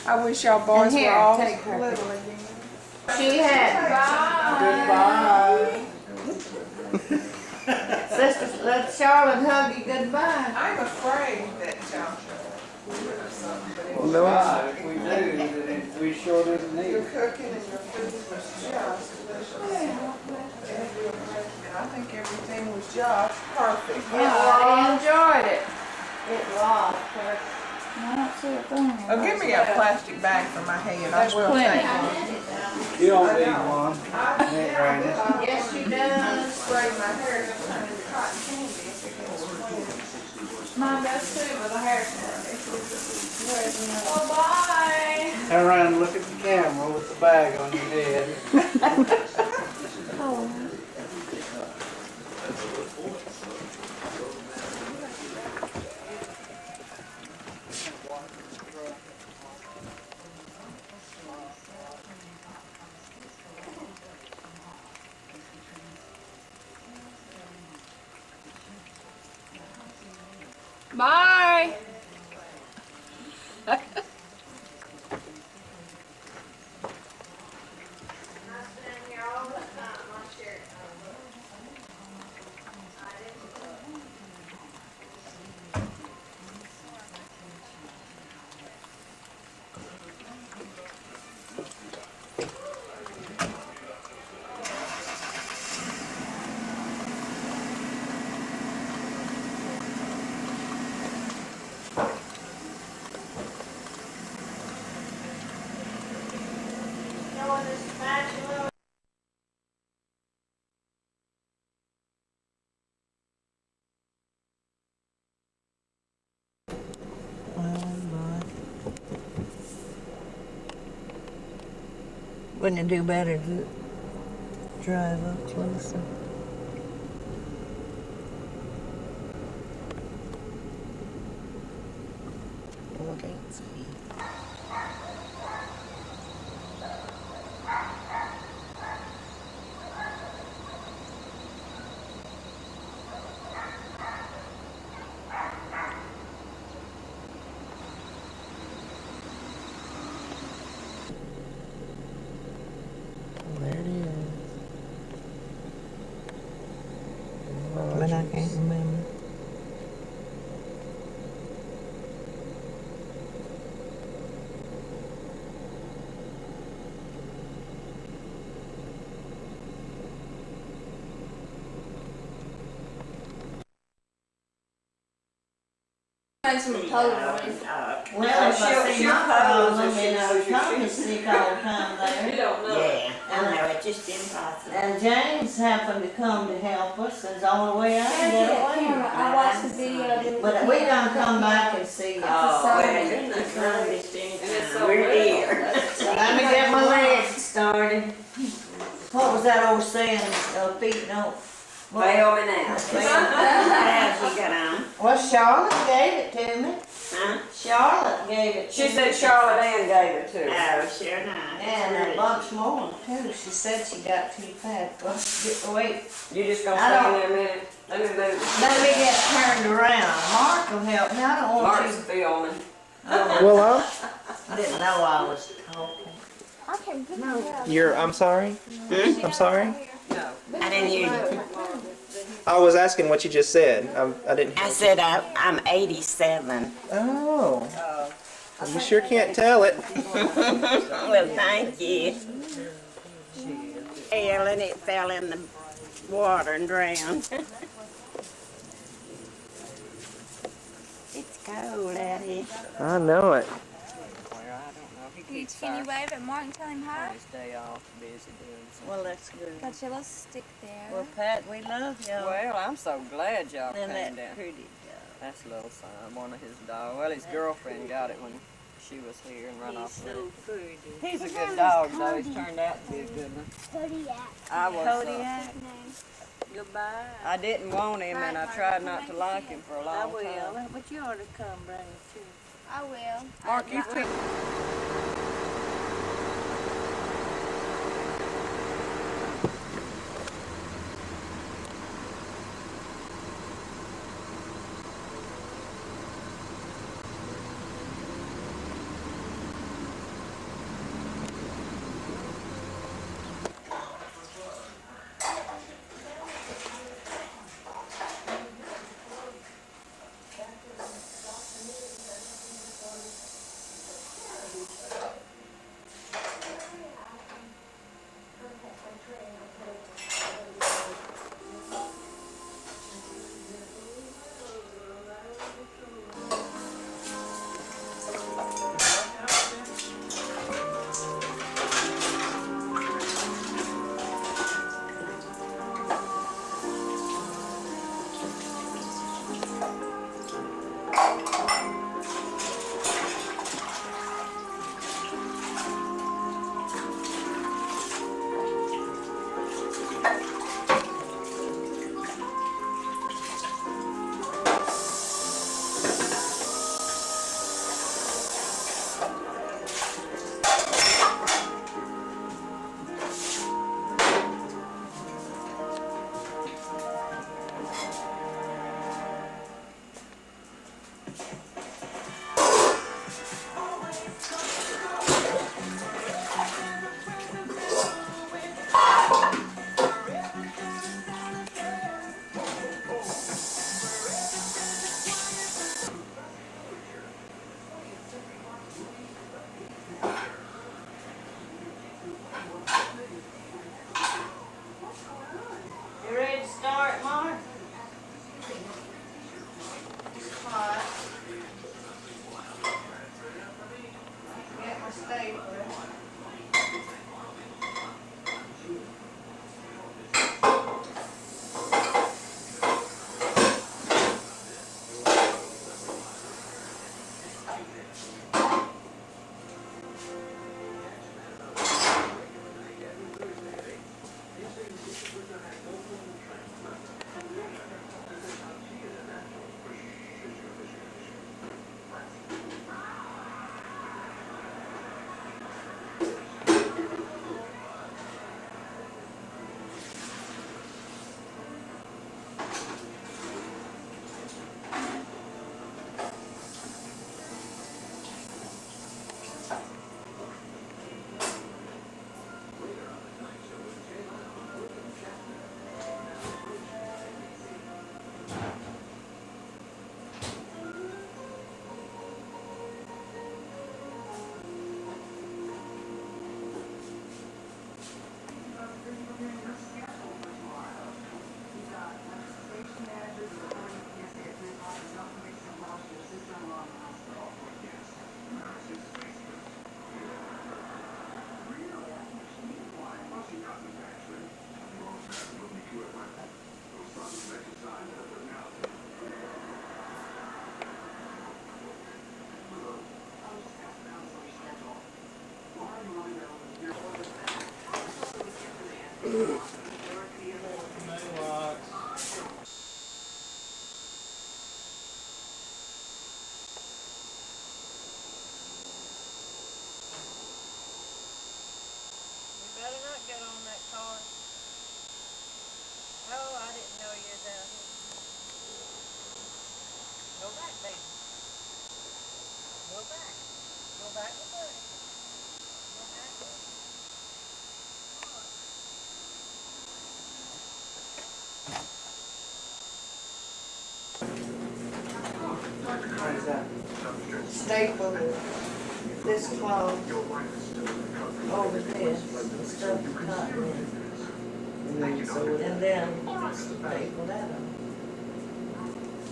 I wish y'all boys And here, were all take her. little again. she had. Goodbye. Sister, let Charlotte hug you goodbye. I'm afraid that y'all. Well, no, if we do, then we sure didn't need Your it. cooking and your food was just delicious. And I think everything was just perfect. Yeah, I enjoyed it. It was. I don't see a thing. Oh, give me a plastic bag for my head. I There's will plenty. take one. You don't need one. Ain't raining. Yes, you does. Spray my hair with cotton candy. Mine does too, with a hair spray. Well, bye. Turn around and look at the camera with the bag on your head. Bye. Wouldn't it do better to drive up closer? I can't see. There it is. But I can't remember. Had some total Well, if I see my problem, and Tommy's sick all the time there. You don't know. Yeah, I know, it's just impossible. And James happened to come to help us. That's the only way I can get away. I watched the video. But we gonna come back and see y'all. Oh, well, you're not gonna miss anything. We're here. Let me get my legs started. What was that old saying? Feet don't. Fail me now. How's she got on? Well, Charlotte gave it to me. Huh? Charlotte gave it to me. She said Charlotte Ann gave it to her. Oh, sure not. And a bunch more too. She said she got too fat. Well, wait. You just gonna I stay don't- in there a minute? Let me move. Let me get turned around. Mark will help me. I don't want Mark's you. filming. Well, I didn't know I was talking. I can't put my I'm sorry? I'm sorry? No. I didn't hear you. I was asking what you just said. I didn't hear. I said I'm 87. Oh. Well, you sure can't tell it. Well, thank you. And it fell in the water and drowned. It's cold out here. I know it. Can you wave at Mark and tell him hi? Day off, busy doing something. Well, that's good. Got your little stick there. Well, Pat, we love y'all. Well, I'm so glad y'all And came that down. pretty dog. That's little son, one of his dogs. Well, his girlfriend got it when she was here and run off with it. He's a good dog, though. He's turned out to be a good one. Kodiak. I was. Kodiak. Name. Goodbye. I didn't want him, and I tried not to like him for a I long will. time. But you ought to come bring it too. I will. Mark, you pick. What is that? Staple this cloth over this, the stuff you cut in, And then you sew it and in. then staple that on.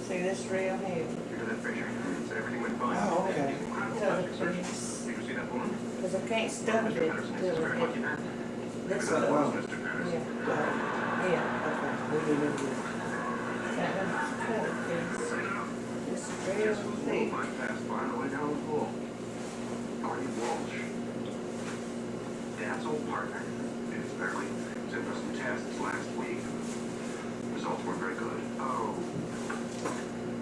See, this real heavy. Oh, okay. Cut a piece. Because I can't stuff it till I get this Cut it one. long. Yeah, yeah. Okay, we'll do that. That one's cut a piece. This is real thick. Dad's old partner is barely sent for some tests last week. Results weren't very good. Oh.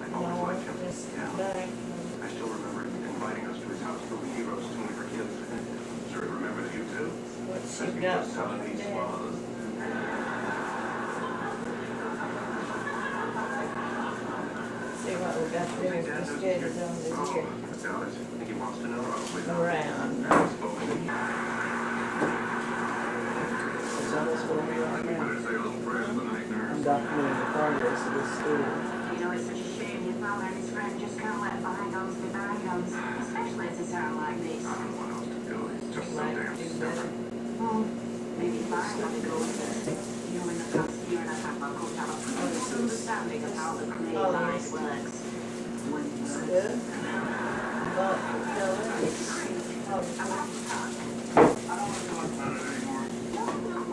I've always No, liked him. this Yeah. back. I still remember inviting us to his house for movie heroes only for kids. Sure he remembers you too. What she Says he got was from telling these Dad. swallows. See what we got there, this kid is on the Oh, here. I doubt it. I think he wants to know. Around. Is that what's going on right now? I'm documenting the progress of this school. You know, it's such a shame your father and his friend just can't let bygones be bygones, especially at a time like this. I don't know what else to do. It's just so Might damn do stubborn. better. Well, maybe if I had to go with it, you know, in the past year and a half, I've come to have a pretty good understanding of how the clay line works. It's good. But, I don't want to talk about it anymore. No,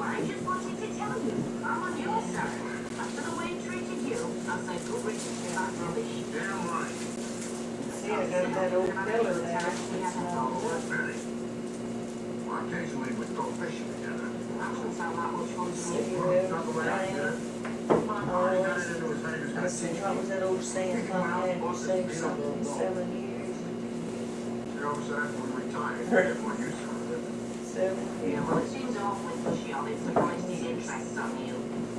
I just wanted to tell you, I'm on your side. After the way he treated you, I'll say go Richard, I'm rubbish. Damn right. see, I got that old pillar there. It's not good. Well, occasionally we go fishing together. That doesn't sound that much fun to See, me. well, I said, what was that old saying, Mom had to say something in 7 years? You know, so after we retired, we get more used to it. 7 Yeah, years. well, it seems awfully pushy on it, surprised his interest on you.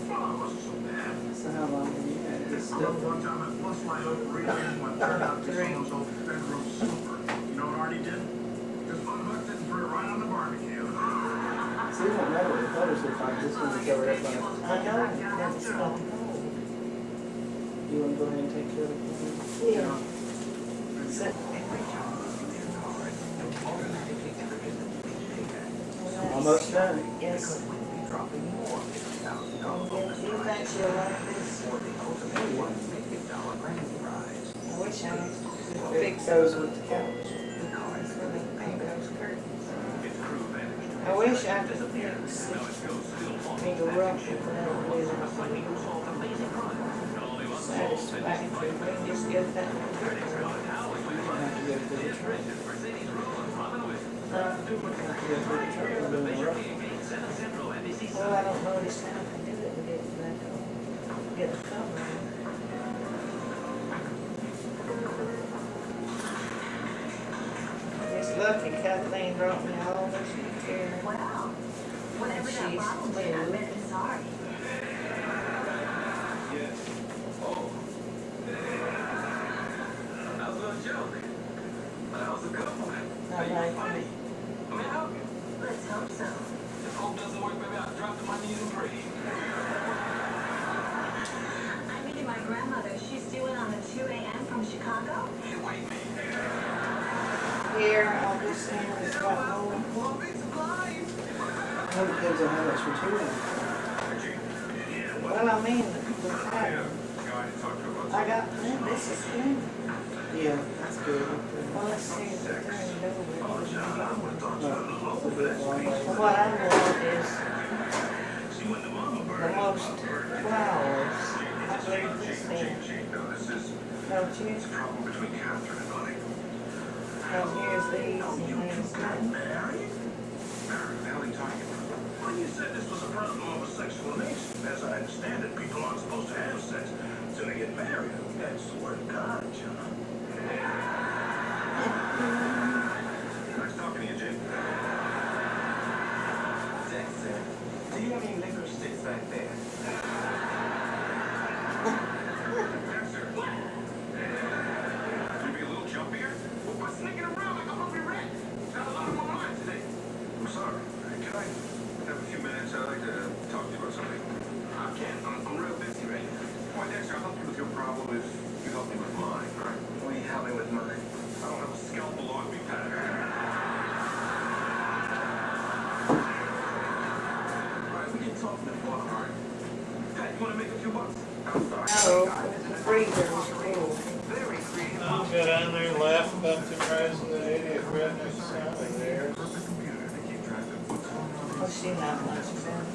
Well, it wasn't so bad. So how long have you had this I stuff? remember one time I bust my old reading when I turned out to someone's old bedroom super. You know what Artie did? Just $5 and threw it right on the barbecue. See, it won't matter what the colors look like, this one's covered up on it. I know, that's not cold. You wanna go ahead and take care of it? Yeah. So- Almost done. Yes. You think she'll like this? I wish I could fix It goes with the couch. those curtains. I wish I could fix it. Make a rough with that little satisfactory. We can just get that. You don't have to go through the truck. You have to go through the truck and do the rough. Well, I don't know just how to do it and get it back on. Get a cover. It's lucky Kathleen brought me all this material. Wow. Whatever that She's bottle did, I'm really sorry. I like it. Let's hope so. I'm meeting my grandmother. She's due in on the 2 a.m. from Chicago. Here, I'll just say it's got more. Well, it depends on how much material. Well, I mean, the pattern. I got, this is good. Yeah, that's good. Well, let's see if it turned over. No, it's a bit long way. What I want is the most flowers. I believe this in. Don't you? Because here's these and here's that. Well, you said this was a problem of a sexual nature. As I understand it, people aren't supposed to have sex until they get married. That's the word of God, John. Nice talking to you, Jake. Jackson, do you have any liquor sticks back there? Yes, sir. the freezer was full. I'll go down there and laugh about them raising the idiot redneck son of theirs. Well, she not much fun.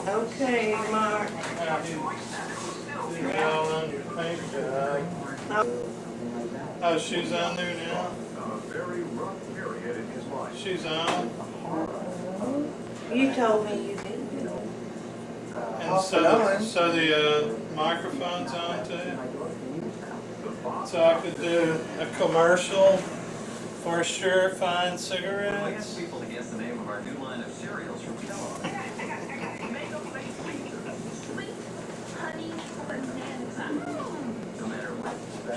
Okay, Mark. You're all on your paint job. Oh, she's on there now? She's on? You told me you didn't. And so the microphone's on too? So I could do a commercial for Surefine cigarettes? People to guess the name of our new line of cereals from Kellogg's.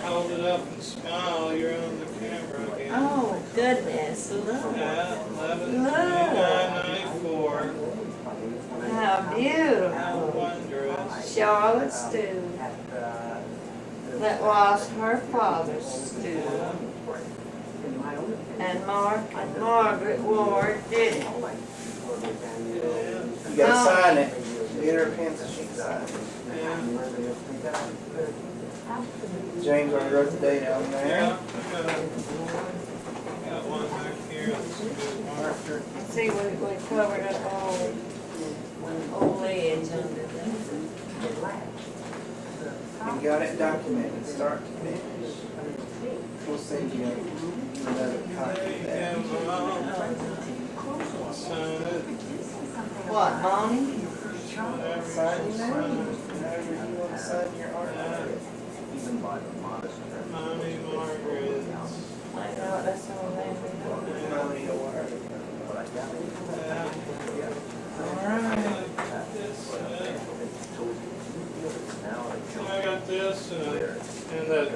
Hold it up and smile, you're on the camera again. Oh, goodness, look. Yeah, 11/29/94. How beautiful. How wondrous. Charlotte stew. That was her father's stew. And Mark and Margaret Ward did it. You gotta sign it. Get her a pencil, she can sign it. James already wrote the date on there. Yeah, I got one back here, that's a good marker. See, we covered up all ledge under there. You got it documented, start to finish. We'll send you another copy of that. Sign it. What, Bonnie? Sign you now? However you want to sign your art. Mommy Margaret. I know, that's all they do. Mommy, no word. I got this and that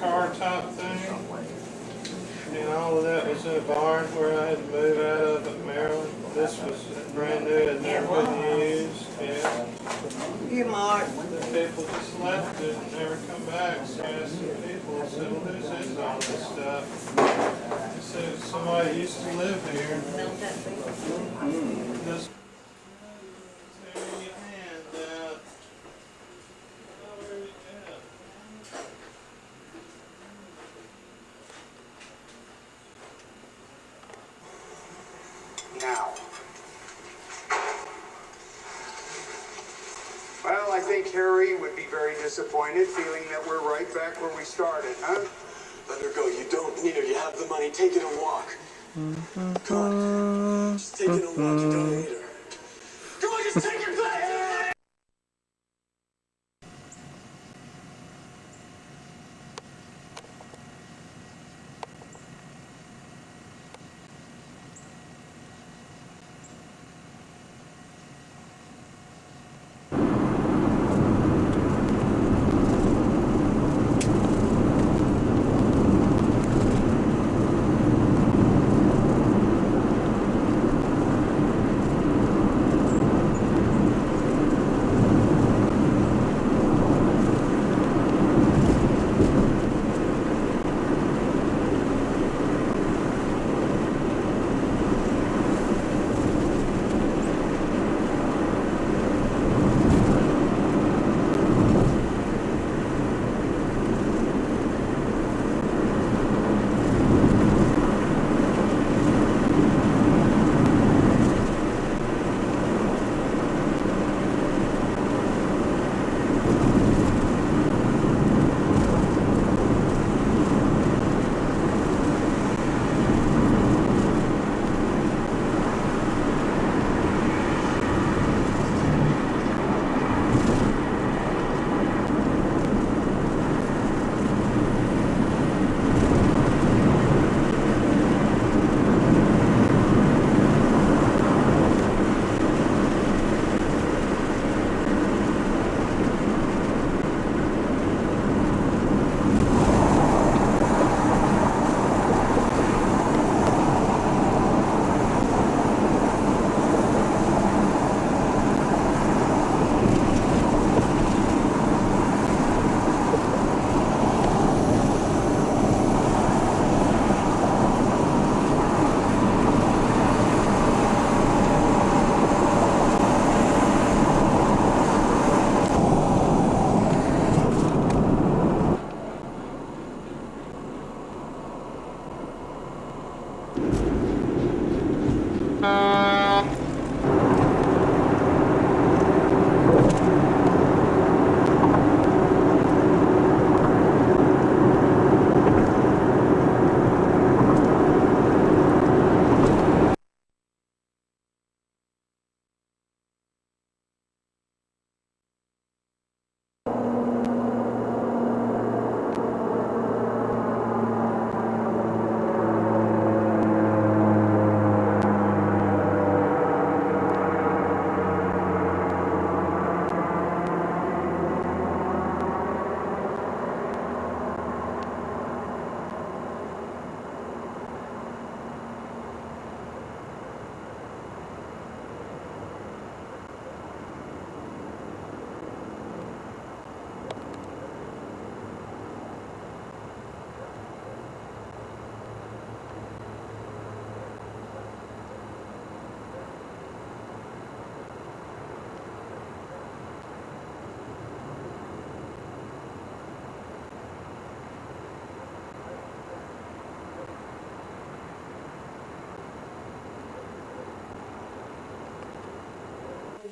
car top thing. And all of that was in a barn where I had to move out of at Maryland. This was brand new, it never been used. Yeah. Here, Mark. The people just left it and never come back. So I asked some people, I said, well, whose is all this stuff? They said, somebody used to live here. This tearing your hand out. Oh, where you at? Now. Well, I think Harry would be very disappointed, feeling that we're right back where we started, huh? Let her go. You don't need her. You have the money. Take it and walk. Come on. Just take it and walk. You don't need her. Come on, just take it back.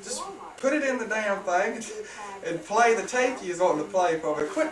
Just put it in the damn thing and play the tape you was wanting to play for me. Quit